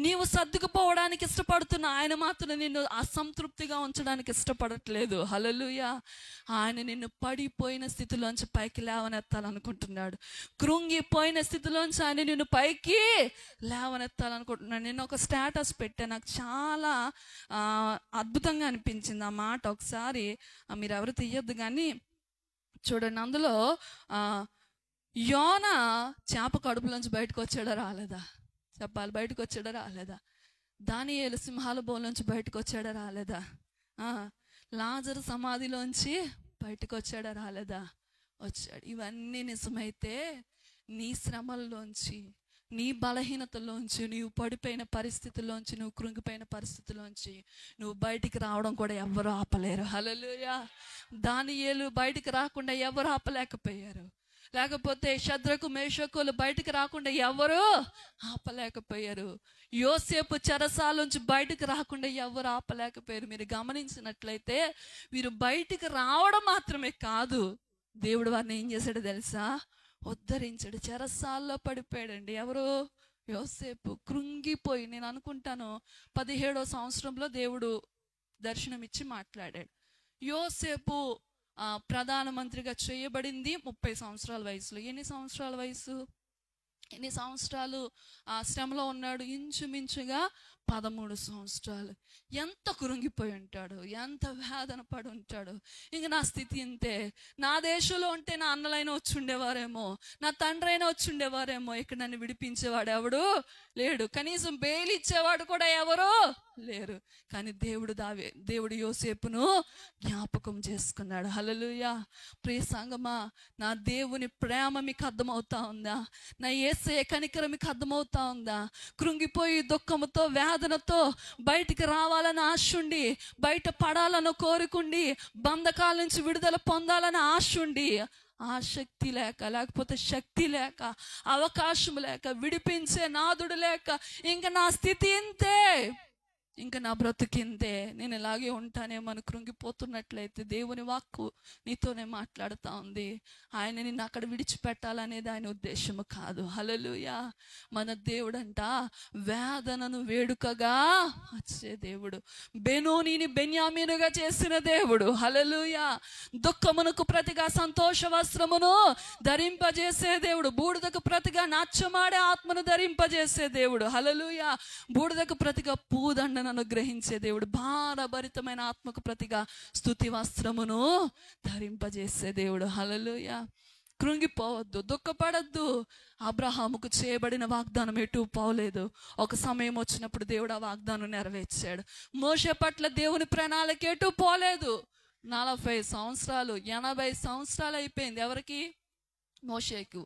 నీవు సర్దుకుపోవడానికి ఇష్టపడుతున్న ఆయన మాత్రం నిన్ను అసంతృప్తిగా ఉంచడానికి ఇష్టపడట్లేదు. హల్లెలూయా. ఆయన నిన్ను పడిపోయిన స్థితిలోంచి పైకి లేవనెత్తాలనుకుంటున్నాడు. కృంగిపోయిన స్థితిలోంచి ఆయన నిన్ను పైకి లేవనెత్తాలనుకుంటున్నాడు. నేను ఒక స్టేటస్ పెట్టా, నాకు చాలా అద్భుతంగా అనిపించింది ఆ మాట. ఒకసారి మీరు ఎవరు తీయొద్దు కానీ చూడండి, అందులో యోన చేప కడుపులోంచి బయటకు వచ్చాడా రాలేదా చెప్పాలి? బయటకు వచ్చాడా రాలేదా? దానియేలు సింహాల బోలోంచి బయటకు వచ్చాడా రాలేదా? లాజరు సమాధిలోంచి బయటకు వచ్చాడా రాలేదా? వచ్చాడు. ఇవన్నీ నిజమైతే నీ శ్రమల్లోంచి, నీ బలహీనతలోంచి, నీవు పడిపోయిన పరిస్థితుల్లోంచి, నువ్వు కృంగిపోయిన పరిస్థితుల్లోంచి నువ్వు బయటికి రావడం కూడా ఎవరు ఆపలేరు. హల్లెలూయా. దానియేలు బయటికి రాకుండా ఎవరు ఆపలేకపోయారు. లేకపోతే షద్రకు మేషకులు బయటికి రాకుండా ఎవరు ఆపలేకపోయారు. యోసేపు చెరసాలోంచి బయటికి రాకుండా ఎవరు ఆపలేకపోయారు. మీరు గమనించినట్లయితే వీరు బయటికి రావడం మాత్రమే కాదు, దేవుడు వారిని ఏం చేశాడో తెలుసా? ఉద్ధరించాడు. చెరసాల్లో పడిపోయాడండి. ఎవరు? యోసేపు. కృంగిపోయి, నేను అనుకుంటాను 17వ సంవత్సరంలో దేవుడు దర్శనమిచ్చి మాట్లాడాడు. యోసేపు ప్రధానమంత్రిగా చేయబడింది 30 సంవత్సరాల వయసులో. ఎన్ని సంవత్సరాల వయసు? ఎన్ని సంవత్సరాలు శ్రమలో ఉన్నాడు? ఇంచుమించుగా 13 సంవత్సరాలు. ఎంత కురుంగిపోయి ఉంటాడు, ఎంత వేదన పడి ఉంటాడు. ఇంక నా స్థితి ఇంతే, నా దేశంలో ఉంటే నా అన్నలైనా వచ్చి ఉండేవారేమో, నా తండ్రి అయినా వచ్చి ఉండేవారేమో, ఇక్కడ నన్ను విడిపించేవాడు ఎవడు లేడు, కనీసం బెయిల్ ఇచ్చేవాడు కూడా ఎవరు లేరు. కానీ దేవుడు యోసేపును జ్ఞాపకం చేసుకున్నాడు. హల్లెలూయా. ప్రియ సంగమా, నా దేవుని ప్రేమ మీకు అర్థమవుతా ఉందా? నా యేసయ్య కనికరం మీకు అర్థమవుతా ఉందా? కృంగిపోయి దుఃఖముతో వేదనతో బయటికి రావాలని ఆశ ఉండి, బయట పడాలని కోరుకుండి, బంధకాల నుంచి విడుదల పొందాలని ఆశ ఉండి, ఆ శక్తి లేక, లేకపోతే శక్తి లేక, అవకాశం లేక, విడిపించే నాదుడు లేక, ఇంకా నా స్థితి ఇంతే, ఇంకా నా బ్రతుకింతే, నేను ఇలాగే ఉంటానేమని కృంగిపోతున్నట్లయితే దేవుని వాక్కు నీతోనే మాట్లాడుతూ ఉంది. ఆయన నిన్ను అక్కడ విడిచిపెట్టాలనేది ఆయన ఉద్దేశము కాదు. హల్లెలూయా. మన దేవుడంట వేదనను వేడుకగా వచ్చే దేవుడు, బెనోనిని బెన్యామీనుగా చేసిన దేవుడు. హల్లెలూయా. దుఃఖమునకు ప్రతిగా సంతోష వస్త్రమును ధరింపజేసే దేవుడు, బూడిదకు ప్రతిగా నాట్యమాడే ఆత్మను ధరింపజేసే దేవుడు. హల్లెలూయా. బూడిదకు ప్రతిగా పూదండ అనుగ్రహించే దేవుడు, భారభరితమైన ఆత్మకు ప్రతిగా స్తుతి వస్త్రమును ధరింపజేసే దేవుడు. హల్లెలూయా. కృంగిపోవద్దు, దుఃఖపడద్దు. అబ్రహాముకు చేయబడిన వాగ్దానం ఎటు పోలేదు. ఒక సమయం వచ్చినప్పుడు దేవుడు ఆ వాగ్దానం నెరవేర్చాడు. మోషే పట్ల దేవుని ప్రణాళిక ఎటు పోలేదు. 40 సంవత్సరాలు, 80 సంవత్సరాలు అయిపోయింది. ఎవరికి? మోషేకు.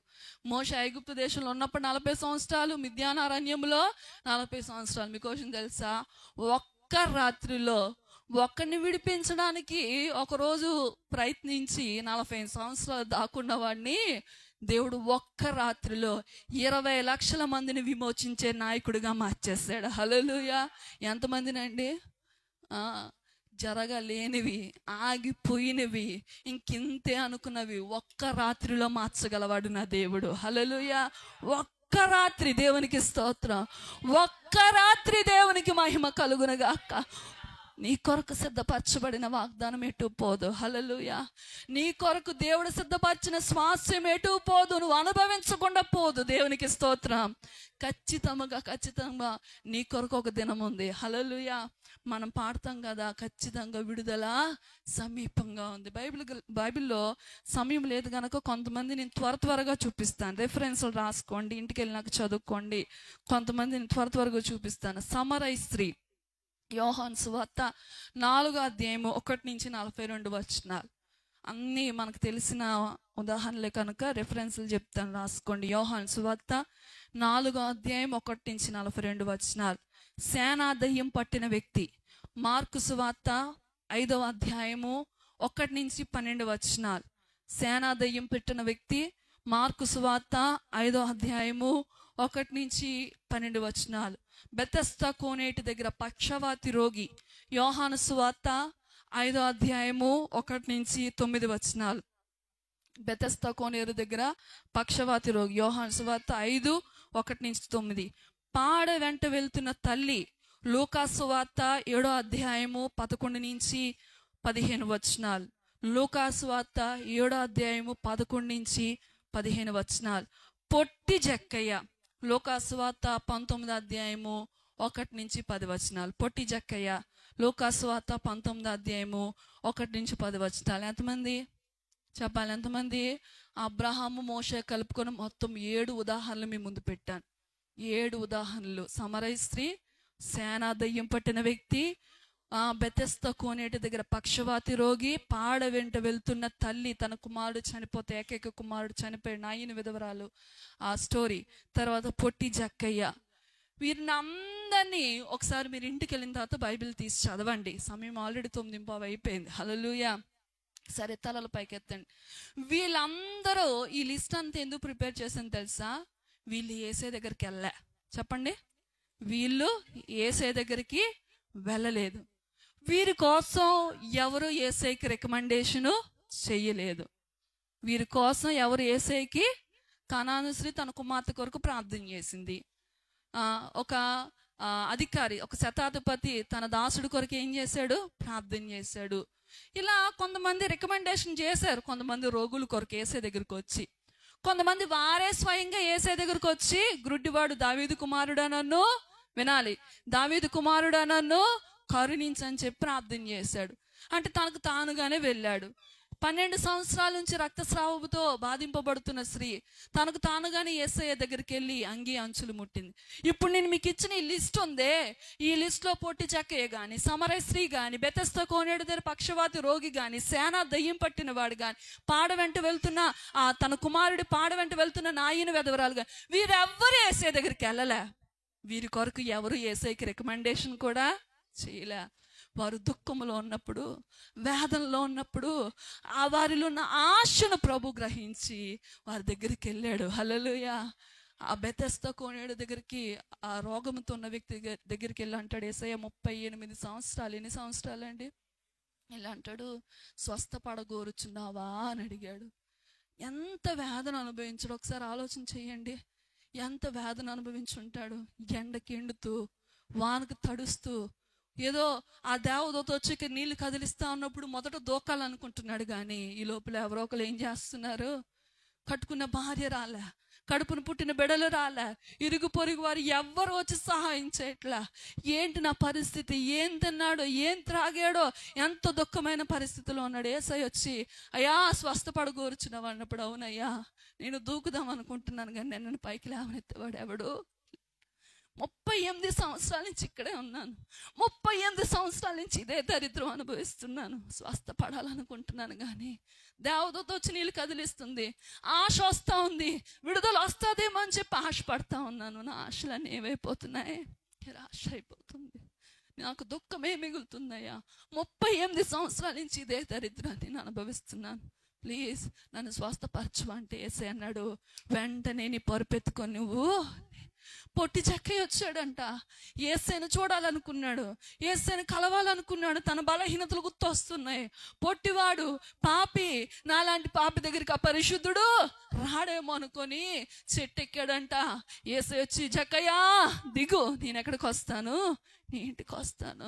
మోషే ఐగుప్తు దేశంలో ఉన్నప్పుడు 40 సంవత్సరాలు, మిద్యానారణ్యంలో 40 సంవత్సరాలు. మీకోసం తెలుసా? ఒక్క రాత్రిలో ఒక్కడిని విడిపించడానికి ఒకరోజు ప్రయత్నించి 40 సంవత్సరాలు దాక్కున్న వాడిని దేవుడు ఒక్క రాత్రిలో 20 లక్షల మందిని విమోచించే నాయకుడిగా మార్చేశాడు. హల్లెలూయా. ఎంతమందినండి? జరగలేనివి, ఆగిపోయినవి, ఇంకింతే అనుకున్నవి ఒక్క రాత్రిలో మార్చగలవాడు నా దేవుడు. హల్లెలూయా. ఒక్క రాత్రి. దేవునికి స్తోత్రం. ఒక్క రాత్రి దేవునికి మహిమ కలుగునుగాక. నీ కొరకు సిద్ధపరచబడిన వాగ్దానం ఎటు పోదు. హల్లెలూయా. నీ కొరకు దేవుడు సిద్ధపరిచిన స్వాస్థ్యం ఎటు పోదు, నువ్వు అనుభవించకుండా పోదు. దేవునికి స్తోత్రం. ఖచ్చితంగా నీ కొరకు ఒక దినం ఉంది. హల్లెలూయా. మనం పాడతాం కదా, ఖచ్చితంగా విడుదల సమీపంగా ఉంది. బైబిల్లో సమయం లేదు కనుక కొంతమంది నేను త్వరగా చూపిస్తాను. రెఫరెన్స్లు రాసుకోండి, ఇంటికి వెళ్ళినాక చదువుకోండి. కొంతమంది నేను త్వరగా చూపిస్తాను. సమరయ యోహాను సువార్త 4వ అధ్యాయము 1-42 వచనాలు. అన్నీ మనకు తెలిసిన ఉదాహరణలే కనుక రెఫరెన్స్లు చెప్తాను, రాసుకోండి. యోహాను సువార్త 4వ అధ్యాయం 1-42 వచనాలు. సేనా దయ్యం పట్టిన వ్యక్తి. మార్కు సువార్త 5వ అధ్యాయము 1-12 వచనాలు. సేనా దయ్యం పెట్టిన వ్యక్తి. మార్కు సువార్త 5వ అధ్యాయము 1-12 వచనాలు. బెతెస్దా కోనేటి దగ్గర పక్షవాతి రోగి. యోహాను సువార్త 5వ అధ్యాయము 1-9 వచనాలు. బెతెస్దా కోనేరు దగ్గర పక్షవాతి రోగి. యోహాను సువార్త 5:1-9. పాడ వెంట వెళ్తున్న తల్లి. లూకా సువార్త 7వ అధ్యాయము 11-15 వచనాలు. లూకా సువార్త 7వ అధ్యాయము 11-15 వచనాలు. పొట్టి జక్కయ్య. లూకా సువార్త 19వ అధ్యాయము 1-10 వచనాలు. పొట్టి జక్కయ్య. లూకా సువార్త 19వ అధ్యాయము 1-10 వచనాలు. ఎంతమంది చెప్పాలి? ఎంతమంది? అబ్రహాము మోషే కలుపుకొని మొత్తం 7 ఉదాహరణలు మీ ముందు పెట్టాను. 7 ఉదాహరణలు. సమరయ స్త్రీ, సేనా దయ్యం పట్టిన వ్యక్తి, బెతెస్దా కోనేటి దగ్గర పక్షవాతి రోగి, పాడ వెంట వెళ్తున్న తల్లి, తన కుమారుడు చనిపోతే ఏకైక కుమారుడు చనిపోయి నాయన విధవరాలు ఆ స్టోరీ. తర్వాత పొట్టి జక్కయ్య. వీరిని అందరినీ ఒకసారి మీరు ఇంటికి వెళ్ళిన తర్వాత బైబిల్ తీసి చదవండి. సమయం ఆల్రెడీ 9:15 అయిపోయింది. హల్లెలూయా. సరే, తలలు పైకెత్తండి. వీళ్ళందరూ ఈ లిస్ట్ అంతా ఎందుకు ప్రిపేర్ చేశాను తెలుసా? వీళ్ళు యేసే దగ్గరికి వెళ్ళలే. చెప్పండి. వీళ్ళు యేసే దగ్గరికి వెళ్ళలేదు. వీరి కోసం ఎవరు యేసైకి రికమెండేషను చెయ్యలేదు. వీరి కోసం ఎవరు యేసైకి, కనాను స్త్రీ తన కుమార్తె కొరకు ప్రార్థన చేసింది. ఒక అధికారి, ఒక శతాధిపతి తన దాసుడి కొరకు ఏం చేశాడు? ప్రార్థన చేశాడు. ఇలా కొంతమంది రికమెండేషన్ చేశారు. కొంతమంది రోగుల కొరకు యేసే దగ్గరికి వచ్చి, కొంతమంది వారే స్వయంగా యేసే దగ్గరకు వచ్చి, గ్రుడ్డివాడు దావీదు కుమారుడా నన్ను వినాలి, దావీదు కుమారుడా నన్ను కరుణించని చెప్పి ప్రార్థన చేశాడు. అంటే తనకు తానుగానే వెళ్ళాడు. 12 సంవత్సరాల నుంచి రక్తస్రావముతో బాధింపబడుతున్న స్త్రీ తనకు తానుగానే యేసయ్య దగ్గరికి వెళ్ళి అంగి అంచులు ముట్టింది. ఇప్పుడు నేను మీకు ఇచ్చిన ఈ లిస్ట్ ఉందే, ఈ లిస్ట్లో పొట్టి చెక్కయ్య కానీ, సమరయ స్త్రీ కానీ, బెతెస్దా కోనేడు దగ్గర పక్షవాతి రోగి కానీ, సేనా దయ్యం పట్టిన వాడు కానీ, పాడ వెంట వెళ్తున్న తన కుమారుడి పాడ వెంట వెళ్తున్న నాయన విధవరాలు కానీ, వీరెవ్వరు యేసయ్య దగ్గరికి వెళ్ళలే. వీరి కొరకు ఎవరు యేసయ్యకి రికమెండేషన్ కూడా చేయలే. వారు దుఃఖంలో ఉన్నప్పుడు, వేదనలో ఉన్నప్పుడు వారిలో ఉన్న ఆశను ప్రభు గ్రహించి వారి దగ్గరికి వెళ్ళాడు. హల్లెలూయా. ఆ బెతెస్దా కోనేడు దగ్గరికి ఆ రోగంతో ఉన్న వ్యక్తి దగ్గరికి వెళ్ళి అంటాడు, యేసయ్య 38 సంవత్సరాలు. ఎన్ని సంవత్సరాలు అండి? ఇలా అంటాడు, స్వస్థపడగోరుచున్నావా అని అడిగాడు. ఎంత వేదన అనుభవించాడు ఒకసారి ఆలోచన చెయ్యండి. ఎంత వేదన అనుభవించుంటాడు. ఎండకి ఎండుతూ, వానకు తడుస్తూ, ఏదో ఆ దేవదూత వచ్చి నీళ్లు కదిలిస్తా ఉన్నప్పుడు మొదట దూకాలనుకుంటున్నాడు. కానీ ఈ లోపల ఎవరో ఒకరు ఏం చేస్తున్నారు? కట్టుకున్న భార్య రాలే, కడుపును పుట్టిన బిడ్డలు రాలే, ఇరుగు పొరుగు వారు ఎవ్వరు వచ్చి సహాయం చేయట్లా. ఏంటి నా పరిస్థితి? ఏం తిన్నాడో, ఏం త్రాగాడో, ఎంత దుఃఖమైన పరిస్థితిలో ఉన్నాడు. యేసయ్య వచ్చి, అయ్యా స్వస్థపడగోరుచున్నావు అన్నప్పుడు, అవునయ్యా నేను దూకుదాం అనుకుంటున్నాను కానీ నన్ను పైకి లేవనెత్తేవాడు ఎవడు? 38 సంవత్సరాల నుంచి ఇక్కడే ఉన్నాను. 38 సంవత్సరాల నుంచి ఇదే దరిద్రం అనుభవిస్తున్నాను. స్వస్థపడాలనుకుంటున్నాను కానీ దేవదూత వచ్చి నీళ్ళు కదిలిస్తుంది, ఆశ వస్తూ ఉంది, విడుదల వస్తుందేమో అని చెప్పి ఆశపడతా ఉన్నాను. నా ఆశలన్నీ ఏమైపోతున్నాయి? నిరాశ అయిపోతుంది. నాకు దుఃఖమే మిగులుతుందయ్యా. 38 సంవత్సరాల నుంచి ఇదే దరిద్రాన్ని నేను అనుభవిస్తున్నాను. ప్లీజ్ నన్ను స్వస్థపరచు అంటే యేసయ్య అన్నాడు, వెంటనే నీ పరుపెత్తుకొని నువ్వు పొట్టి జక్కయ్య వచ్చాడంట. యేసయ్యను చూడాలనుకున్నాడు, యేసయ్యను కలవాలనుకున్నాడు. తన బలహీనతలు గుర్తొస్తున్నాయి. పొట్టివాడు, పాపి, నాలాంటి పాపి దగ్గరికి ఆ పరిశుద్ధుడు రాడేమో అనుకొని చెట్టు ఎక్కాడంట. యేసయ్య వచ్చి, జక్కయ్యా దిగు, నేను ఎక్కడికి వస్తాను, నీ ఇంటికి వస్తాను.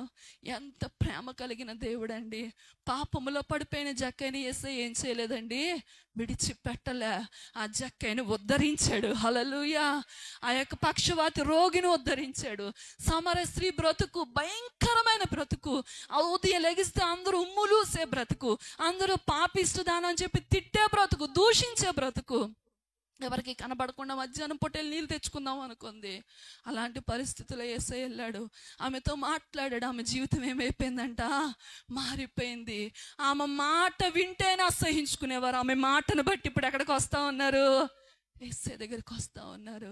ఎంత ప్రేమ కలిగిన దేవుడండి. పాపములో పడిపోయిన జక్కయ్యని యేసయ్య ఏం చేయలేదండి, విడిచిపెట్టలే. ఆ జక్కయ్యని ఉద్ధరించాడు. హల్లెలూయా. ఆ యొక్క పక్షవాతి రోగిని ఉద్ధరించాడు. సమరయ స్త్రీ బ్రతుకు భయంకరమైన బ్రతుకు. ఆ ఉదయం లెగిస్తే అందరూ ఉమ్ములూసే బ్రతుకు, అందరూ పాపిస్తుదానం అని చెప్పి తిట్టే బ్రతుకు, దూషించే బ్రతుకు. ఎవరికి కనబడకుండా మధ్యాహ్నం పొట్టేలు నీళ్ళు తెచ్చుకుందాం అనుకుంది. అలాంటి పరిస్థితుల్లో యేసయ్య వెళ్ళాడు, ఆమెతో మాట్లాడాడు. ఆమె జీవితం ఏమైపోయిందంట, మారిపోయింది. ఆమె మాట వింటేనే అసహించుకునేవారు, ఆమె మాటను బట్టి ఇప్పుడు ఎక్కడికి వస్తా ఉన్నారు, యేసయ్య దగ్గరికి వస్తా ఉన్నారు.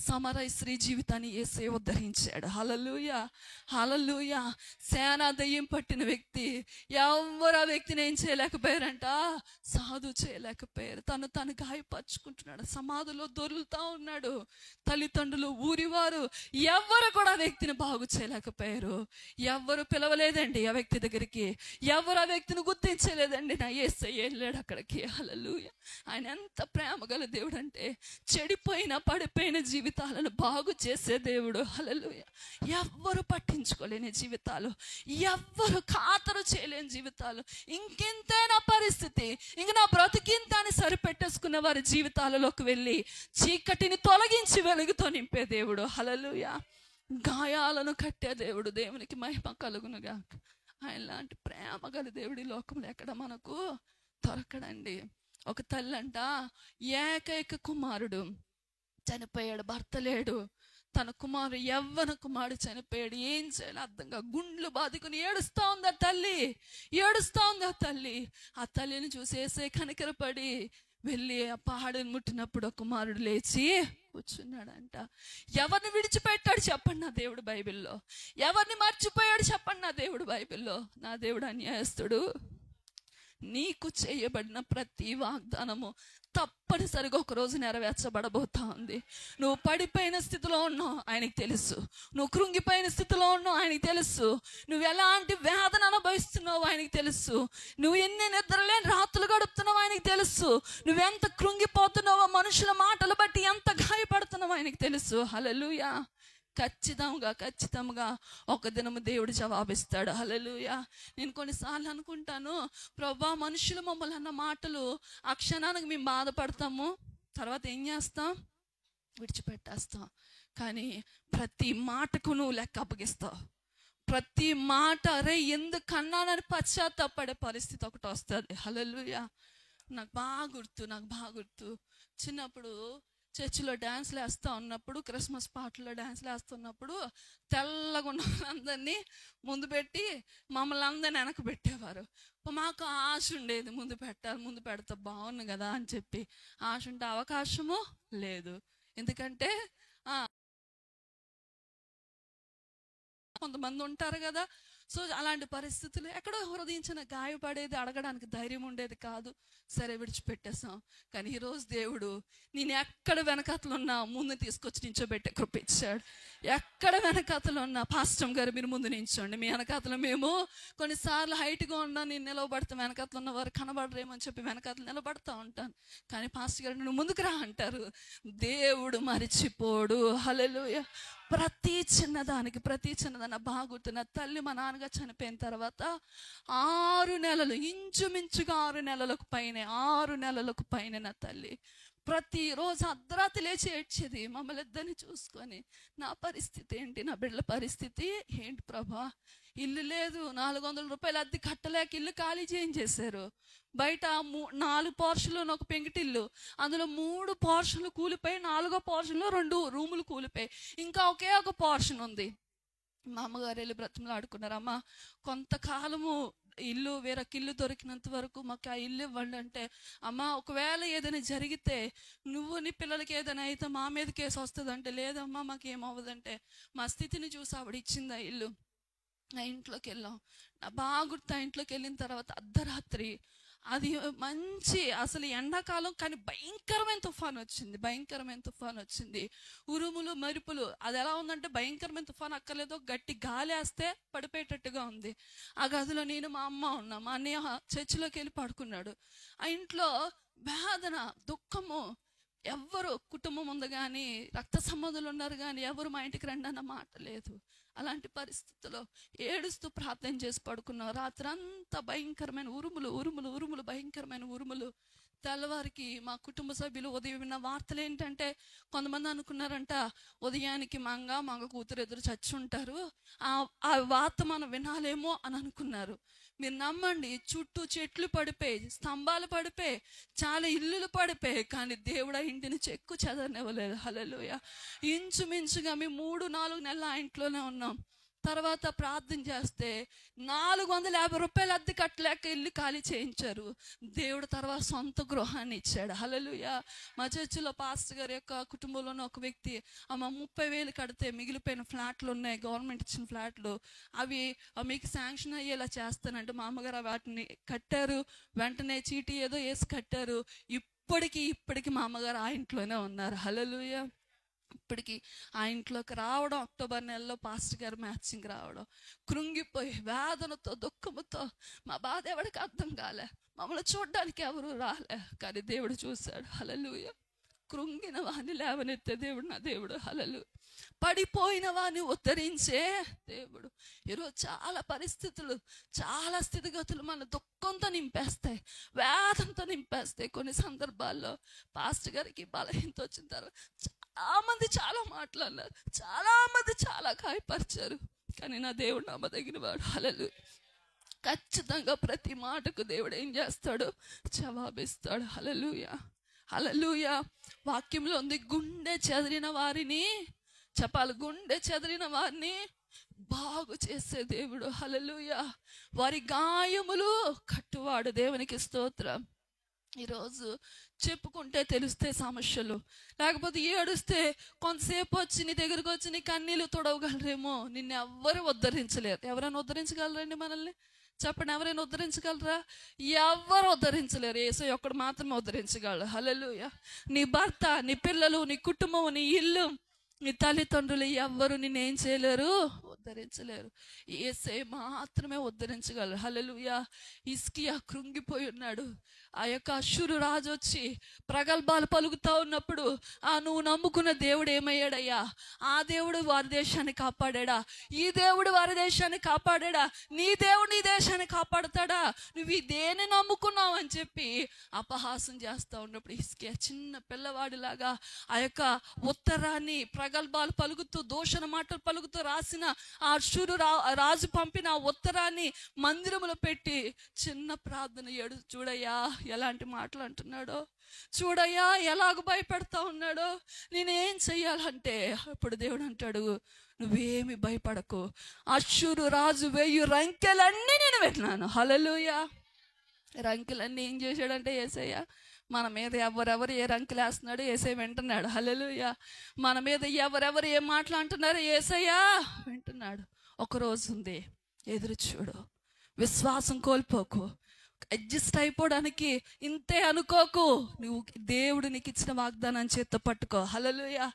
సమరయ స్త్రీ జీవితాన్ని యేసయ్య ఉద్ధరించాడు. హల్లెలూయా, హల్లెలూయా. సేనా దయ్యం పట్టిన వ్యక్తి, ఎవరు ఆ వ్యక్తిని ఏం చేయలేకపోయారంట, సాధు చేయలేకపోయారు. తను గాయపరుచుకుంటున్నాడు, సమాధిలో దొరులుతా ఉన్నాడు. తల్లిదండ్రులు, ఊరివారు ఎవరు కూడా ఆ వ్యక్తిని బాగు చేయలేకపోయారు. ఎవరు పిలవలేదండి ఆ వ్యక్తి దగ్గరికి, ఎవరు ఆ వ్యక్తిని గుర్తించలేదండి. నా యేసయ్య వెళ్ళాడు అక్కడికి. హల్లెలూయా. ఆయన ఎంత ప్రేమ గల దేవుడు అంటే, చెడిపోయిన పడిపోయిన జీవితాలను బాగు చేసే దేవుడు. హల్లెలూయా. ఎవ్వరు పట్టించుకోలేని జీవితాలు, ఎవ్వరు ఖాతరు చేయలేని జీవితాలు, ఇంకెంతైనా పరిస్థితి, ఇంక నా బ్రతికింత అని సరిపెట్టేసుకున్న వారి జీవితాలలోకి వెళ్ళి చీకటిని తొలగించి వెలుగుతో నింపే దేవుడు. హల్లెలూయా. గాయాలను కట్టే దేవుడు. దేవునికి మహిమ కలుగునుగా. ఆయన లాంటి ప్రేమ గల దేవుడి లోకంలో ఎక్కడ మనకు దొరకడండి. ఒక తల్లి అంట, ఏకైక కుమారుడు చనిపోయాడు, భర్త లేడు. తన కుమారుడు, యవ్వన కుమారుడు చనిపోయాడు. ఏం చేయాలి అర్థంగా గుండ్లు బాదుకుని ఏడుస్తా ఉంది ఆ తల్లి, ఏడుస్తా ఉంది ఆ తల్లి. ఆ తల్లిని చూసేసే కనికరపడి వెళ్ళి ఆ పహాడుని ముట్టినప్పుడు కుమారుడు లేచి కూర్చున్నాడంట. ఎవరిని విడిచిపెట్టాడు చెప్పండి నా దేవుడు బైబిల్లో, ఎవరిని మర్చిపోయాడు చెప్పండి నా దేవుడు బైబిల్లో. నా దేవుడు అన్యాయస్తుడు. నీకు చేయబడిన ప్రతి వాగ్దానము తప్పనిసరిగా ఒకరోజు నెరవేర్చబడబోతా ఉంది. నువ్వు పడిపోయిన స్థితిలో ఉన్నావు, ఆయనకి తెలుసు. నువ్వు కృంగిపోయిన స్థితిలో ఉన్నావు, ఆయనకి తెలుసు. నువ్వు ఎలాంటి వేదన అనుభవిస్తున్నావు, ఆయనకి తెలుసు. నువ్వు ఎన్ని నిద్రలేని రాత్రులు గడుపుతున్నావు, ఆయనకి తెలుసు. నువ్వెంత కృంగిపోతున్నావో, మనుషుల మాటలు బట్టి ఎంత గాయపడుతున్నావో ఆయనకి తెలుసు. హల్లెలూయా. ఖచ్చితంగా ఒక దినము దేవుడు జవాబిస్తాడు. హల్లెలూయా. నేను కొన్నిసార్లు అనుకుంటాను, ప్రభా మనుషులు మమ్మల్ని అన్న మాటలు ఆ క్షణానికి మేము బాధపడతాము, తర్వాత ఏం చేస్తాం, విడిచిపెట్టేస్తాం. కానీ ప్రతి మాటకు నువ్వు లెక్క అప్పగిస్తావు. ప్రతి మాట, అరే ఎందుకన్నానని పశ్చాత్తాపడే పరిస్థితి ఒకటి వస్తుంది. హల్లెలూయా. నాకు బాగా గుర్తు చిన్నప్పుడు చర్చిలో డ్యాన్స్లు వేస్తూ ఉన్నప్పుడు, క్రిస్మస్ పాటల్లో డ్యాన్స్లు వేస్తున్నప్పుడు తెల్లగా ఉన్న అందరినీ ముందు పెట్టి మమ్మల్ని అందరినీ వెనక పెట్టేవారు. మాకు ఆశ ఉండేది, ముందు పెడితే బాగుంది కదా అని చెప్పి. ఆశ ఉంటే అవకాశము లేదు. ఎందుకంటే కొంతమంది ఉంటారు కదా. సో అలాంటి పరిస్థితులు ఎక్కడో హృదయించిన గాయపడేది, అడగడానికి ధైర్యం ఉండేది కాదు. సరే విడిచిపెట్టేసాం. కానీ ఈరోజు దేవుడు నేను ఎక్కడ వెనకాతలు ఉన్నా ముందు తీసుకొచ్చి నించోబెట్టే కృప ఇచ్చాడు. ఎక్కడ వెనకాతలు ఉన్నా, పాస్టర్ గారు మీరు ముందు నించోండి, మీ వెనకాతలు మేము కొన్నిసార్లు హైట్గా ఉన్నా నేను నిలబడతాం, వెనకాతలు ఉన్న వారు కనబడరేమని చెప్పి వెనకాతలు నిలబడతా ఉంటాను. కానీ పాస్టర్ గారు నువ్వు ముందుకు రా అంటారు. దేవుడు మరిచిపోడు. హల్లెలూయా. ప్రతి చిన్నదానికి బాగుతున్న తల్లి మా నాన్నగా చనిపోయిన తర్వాత 6 నెలలు, ఇంచుమించుగా 6 నెలలకు పైన నా తల్లి ప్రతిరోజు అర్ధరాత్రి లేచి ఏడ్చేది మమ్మల్ని ఇద్దరిని చూసుకొని. నా పరిస్థితి ఏంటి, నా బిడ్డల పరిస్థితి ఏంటి ప్రభా, ఇల్లు లేదు, 400 రూపాయలు అద్దె కట్టలేక ఇల్లు ఖాళీ చేయించేశారు. బయట 4 పోర్షన్లు ఒక పెంకిటిల్లు, అందులో 3 పోర్షన్లు కూలిపోయి, 4వ పోర్షన్లో 2 రూములు కూలిపోయి, ఇంకా ఒకే ఒక పోర్షన్ ఉంది. మా అమ్మగారు వెళ్ళి బ్రతిమలాడుకున్నారు, అమ్మ కొంతకాలము ఇల్లు వేరొక ఇల్లు దొరికినంత వరకు మాకు ఆ ఇల్లు ఇవ్వండి అంటే, అమ్మ ఒకవేళ ఏదైనా జరిగితే నువ్వు నీ పిల్లలకి ఏదైనా అయితే మా మీద కేసు వస్తుంది అంటే, లేదమ్మా మాకేమవ్వదంటే, మా స్థితిని చూసి ఆవిడ ఇచ్చింది ఆ ఇల్లు. ఆ ఇంట్లోకి వెళ్ళాం. నా బాగా గుర్తు, ఆ ఇంట్లోకి వెళ్ళిన తర్వాత అర్ధరాత్రి అది మంచి అసలు ఎండాకాలం, కానీ భయంకరమైన తుఫాన్ వచ్చింది. ఉరుములు మెరుపులు. అది ఎలా ఉందంటే భయంకరమైన తుఫాన్ అక్కర్లేదు, గట్టి గాలి వేస్తే పడిపోయేటట్టుగా ఉంది. ఆ గదిలో నేను మా అమ్మ ఉన్నా. మా అన్నయ్య చర్చిలోకి వెళ్ళి పడుకున్నాడు. ఆ ఇంట్లో వేదన, దుఃఖము. ఎవ్వరు కుటుంబం ఉంది కానీ, రక్త సంబంధులు ఉన్నారు కానీ ఎవరు మా ఇంటికి రండి అన్న మాట లేదు. అలాంటి పరిస్థితుల్లో ఏడుస్తూ ప్రార్థన చేసి పడుకున్నాం. రాత్రి అంతా భయంకరమైన ఉరుములు, భయంకరమైన ఉరుములు. తెల్లవారికి మా కుటుంబ సభ్యులు ఉదయం విన్న వార్తలు ఏంటంటే, కొంతమంది అనుకున్నారంట ఉదయానికి మంగ కూతురు ఎదురు చచ్చి ఉంటారు, ఆ వార్త మనం వినాలేమో అని అనుకున్నారు. మీరు నమ్మండి, చుట్టూ చెట్లు పడిపోయి, స్తంభాలు పడిపోయి, చాలా ఇల్లులు పడిపోయి, కానీ దేవుడు ఆ ఇంటిని చెక్కు చెదరనివ్వలేదు. హల్లెలూయా. ఇంచుమించుగా మేము 3-4 నెలలు ఆ ఇంట్లోనే ఉన్నాం. తర్వాత ప్రార్థన చేస్తే 450 రూపాయలు అద్దె కట్టలేక ఇల్లు ఖాళీ చేయించారు. దేవుడు తర్వాత సొంత గృహాన్ని ఇచ్చాడు. హల్లెలూయా. మా చర్చిలో పాస్టర్ గారి యొక్క కుటుంబంలోని ఒక వ్యక్తి, అమ్మ 30,000 కడితే మిగిలిపోయిన ఫ్లాట్లు ఉన్నాయి, గవర్నమెంట్ ఇచ్చిన ఫ్లాట్లు, అవి మీకు శాంక్షన్ అయ్యేలా చేస్తానంటే మా అమ్మగారు వాటిని కట్టారు. వెంటనే చీటీ ఏదో వేసి కట్టారు. ఇప్పటికి మా అమ్మగారు ఆ ఇంట్లోనే ఉన్నారు. హల్లెలూయా. ఇప్పటికి ఆ ఇంట్లోకి రావడం, అక్టోబర్ నెలలో పాస్టర్ గారు మ్యాచింగ్ రావడం, కృంగిపోయి వేదనతో దుఃఖముతో, మా బాధ ఎవరికి అర్థం కాలే, మమ్మల్ని చూడడానికి ఎవరు రాలే, కానీ దేవుడు చూశాడు. హల్లెలూయా. కృంగిన వాడిని లేవనెత్తే దేవుడు నా దేవుడు. హల్లెలూయా. పడిపోయిన వాడిని ఉద్ధరించే దేవుడు. ఈరోజు చాలా పరిస్థితులు, చాలా స్థితిగతులు మన దుఃఖంతో నింపేస్తాయి, వేదంతో నింపేస్తాయి. కొన్ని సందర్భాల్లో పాస్టర్ గారికి బలహీనత వచ్చిన తర్వాత చాలా మంది చాలా మాట్లాడినారు, చాలా మంది చాలా గాయపరిచారు, కానీ నా దేవుడు నమ్మదగిన వాడు. హల్లెలూయా. ఖచ్చితంగా ప్రతి మాటకు దేవుడు ఏం చేస్తాడు? జవాబిస్తాడు. హల్లెలూయా. హల్లెలూయా. వాక్యంలో ఉంది, గుండె చెదిరిన వారిని చెప్పాలి, గుండె చెదిరిన వారిని బాగు చేసే దేవుడు. హల్లెలూయా. వారి గాయములు కట్టువాడు. దేవునికి స్తోత్రం. ఈరోజు చెప్పుకుంటే తెలుస్తే సమస్యలు, లేకపోతే ఏడుస్తే కొంతసేపు వచ్చి నీ దగ్గరకు వచ్చి నీ కన్నీళ్ళు తొడవగలరేమో, నిన్ను ఎవ్వరు ఉద్ధరించలేరు. ఎవరైనా ఉద్ధరించగలరండి మనల్ని? చెప్పండి, ఎవరైనా ఉద్ధరించగలరా? ఎవ్వరు ఉద్ధరించలేరు. యేసయ్య ఒక్కడు మాత్రమే ఉద్ధరించగలరు. హల్లెలూయా. నీ భర్త, నీ పిల్లలు, నీ కుటుంబం, నీ ఇల్లు, నీ తల్లిదండ్రులు ఎవ్వరు నిన్నేం చేయలేరు, ఉద్ధరించలేరు. యేసయ్య మాత్రమే ఉద్ధరించగలరు. హల్లెలూయా. హిజ్కియా కృంగిపోయి ఉన్నాడు. ఆ యొక్క అష్షూరు రాజు వచ్చి ప్రగల్భాలు పలుకుతా ఉన్నప్పుడు, నువ్వు నమ్ముకున్న దేవుడు ఏమయ్యాడయ్యా? ఆ దేవుడు వారి దేశాన్ని కాపాడా? ఈ దేవుడు వారి దేశాన్ని కాపాడా? నీ దేవుడు నీ దేశాన్ని కాపాడుతాడా? నువ్వు ఈ దేన్ని నమ్ముకున్నావు అని చెప్పి అపహాసం చేస్తూ ఉన్నప్పుడు హిజ్కియా చిన్న పిల్లవాడిలాగా ఆ యొక్క ఉత్తరాన్ని ప్రగల్భాలు పలుకుతూ, దూషణ మాటలు పలుకుతూ రాసిన ఆ అష్షూరు రాజు పంపిన ఆ ఉత్తరాన్ని మందిరములో పెట్టి చిన్న ప్రార్థన చూడయ్యా ఎలాంటి మాటలు అంటున్నాడో, చూడయ్యా ఎలాగ భయపెడతా ఉన్నాడో, నేనేం చెయ్యాలంటే అప్పుడు దేవుడు అంటాడు, నువ్వేమి భయపడకు, అష్షూరు రాజు 1000 రంకెలన్నీ నేను విన్నాను. హల్లెలూయా. రంకెలన్నీ ఏం చేశాడంటే యేసయ్య మన మీద ఎవరెవరు ఏ రంకెలు వేస్తున్నాడో యేసయ్య వింటున్నాడు. హల్లెలూయా. మన మీద ఎవరెవరు ఏం మాట్లాడుతున్నారో యేసయ్య వింటున్నాడు. ఒకరోజు ఉంది, ఎదురు చూడు, విశ్వాసం కోల్పోకు, అడ్జస్ట్ అయిపోవడానికి ఇంతే అనుకోకు. నువ్వు దేవుడు నీకు ఇచ్చిన వాగ్దానాన్ని చేత్తో పట్టుకో. హల్లెలూయా.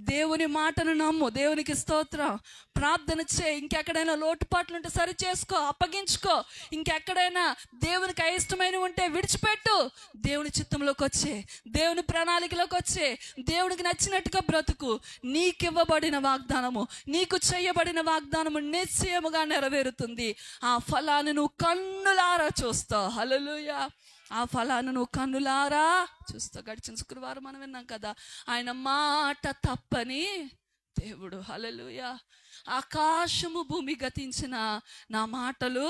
దేవుని మాటను నమ్ము. దేవునికి స్తోత్రం. ప్రార్థన చేయి. ఇంకెక్కడైనా లోటుపాట్లు ఉంటే సరి చేసుకో, అప్పగించుకో. ఇంకెక్కడైనా దేవునికి అయిష్టమైన ఉంటే విడిచిపెట్టు. దేవుని చిత్తంలోకి వచ్చే, దేవుని ప్రణాళికలోకి వచ్చే, దేవుడికి నచ్చినట్టుగా బ్రతుకు. నీకివ్వబడిన వాగ్దానము, నీకు చేయబడిన వాగ్దానము నిశ్చయముగా నెరవేరుతుంది. ఆ ఫలాన్ని నువ్వు కన్నులారా చూస్తావు. హల్లెలూయా. ఆ ఫలాన్ని నువ్వు కన్నులారా చూస్తావు. గడిచిన శుక్రవారం మనం విన్నాం కదా, ఆయన మాట తప్పని దేవుడు. హల్లెలూయా. ఆకాశము భూమి గతించిన నా మాటలు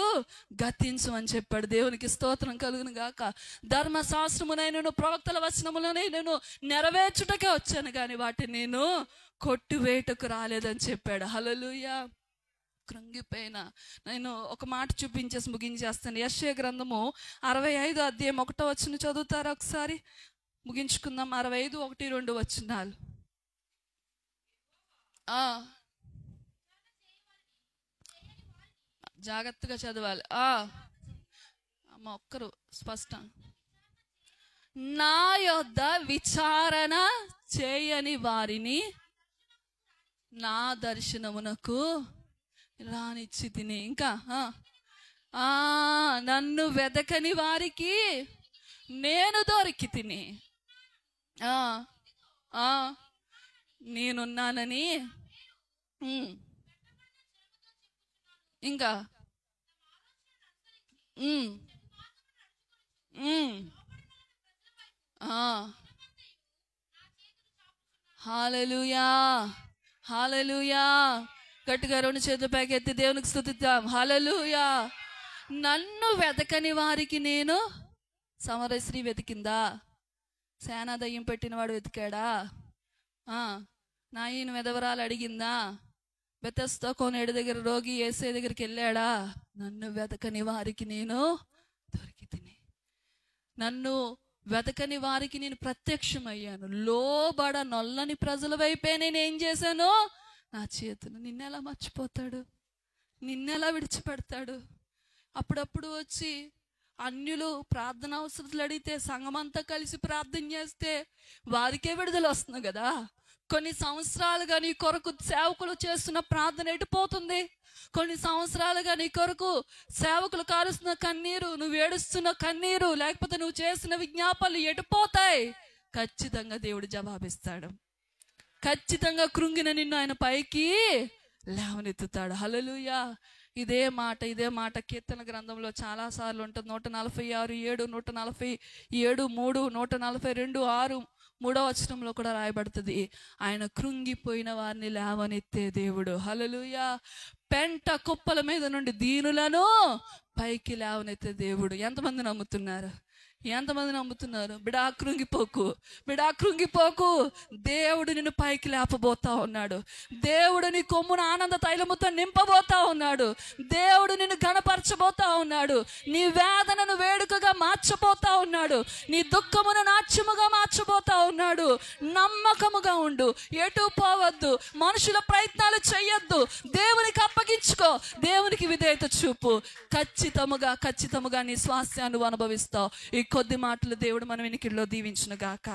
గతించమని చెప్పాడు. దేవునికి స్తోత్రం కలుగును గాక. ధర్మశాస్త్రమునైనను ప్రవక్తల వచనములనైనను నెరవేర్చుటకే వచ్చాను కానీ వాటిని నేను కొట్టువేటకు రాలేదని చెప్పాడు. హల్లెలూయా. కృంగిపోయిన నేను ఒక మాట చూపించేసి ముగించేస్తాను. యెషయా గ్రంథము 65 అధ్యాయం 1వ వచనం చదువుతారా ఒకసారి? ముగించుకుందాం. 65 1, 2 వచనాలు. జాగ్రత్తగా చదవాలి. అమ్మ ఒక్కరు స్పష్టం. నా యొద్ద విచారణ చేయని వారిని నా దర్శనమునకు రానిచ్చి తిని. ఇంకా నన్ను వెదకని వారికి నేను దొరికి తిని. నేనున్నానని ఇంకా హల్లెలూయా, హల్లెలూయా. గట్టిగా రెండు చేతుల పైకి ఎత్తి దేవునికి స్తుతిద్దాం. హల్లెలూయా. నన్ను వెతకని వారికి నేను, సమరశ్రీ వెతికిందా? సేనా దయ్యం పెట్టినవాడు వెతికాడా? నాయన వెదవరాలు అడిగిందా? బెతెస్దా కోనేడు దగ్గర రోగి యేసే దగ్గరికి వెళ్ళాడా? నన్ను వెతకని వారికి నేను దొరికి తిని. నన్ను వెతకని వారికి నేను ప్రత్యక్షమయ్యాను. లోబడ నొల్లని ప్రజల వైపే నేను ఏం చేశాను? నా చేతులు. నిన్నెలా మర్చిపోతాడు? నిన్నెలా విడిచిపెడతాడు? అప్పుడప్పుడు వచ్చి అన్యులు ప్రార్థన అవసరాలు అడిగితే సంఘమంతా కలిసి ప్రార్థన చేస్తే వారికే విడుదల వస్తుంది కదా. కొన్ని సంవత్సరాలుగా నీ కొరకు సేవకులు చేస్తున్న ప్రార్థన ఎటుపోతుంది? కొన్ని సంవత్సరాలుగా నీ కొరకు సేవకులు కారుస్తున్న కన్నీరు, నువ్వు ఏడుస్తున్న కన్నీరు, లేకపోతే నువ్వు చేసిన విజ్ఞాపనలు ఎటుపోతాయి? ఖచ్చితంగా దేవుడు జవాబిస్తాడు. ఖచ్చితంగా కృంగిన నిన్ను ఆయన పైకి లేవనెత్తుతాడు. హల్లెలూయా. ఇదే మాట కీర్తన గ్రంథంలో చాలాసార్లు ఉంటుంది. 146:7, 147:3, 142:6, 3వ వచనంలో కూడా రాయబడుతుంది. ఆయన కృంగిపోయిన వారిని లేవనెత్తే దేవుడు. హల్లెలూయా. పెంట కుప్పల మీద నుండి దీనులను పైకి లేవనెత్తే దేవుడు. ఎంతమంది నమ్ముతున్నారు? ఎంతమంది నమ్ముతున్నారు? బిడా కృంగిపోకు. దేవుడు నిన్ను పైకి లేపబోతా ఉన్నాడు. దేవుడు నీ కొమ్మున ఆనంద తైలముతో నింపబోతా ఉన్నాడు. దేవుడు నిన్ను గణపరచబోతా ఉన్నాడు. నీ వేదనను వేడుకగా మార్చబోతా ఉన్నాడు. నీ దుఃఖమును నాట్యముగా మార్చబోతా ఉన్నాడు. నమ్మకముగా ఉండు, ఎటు పోవద్దు, మనుషుల ప్రయత్నాలు దేవునికి అప్పగించుకో, దేవునికి విధేయత చూపు. ఖచ్చితముగా నీ స్వాస్థ్యాన్ని అనుభవిస్తావు. ఈ కొద్ది మాటలు దేవుడు మన వినికిడిలో దీవించును గాక.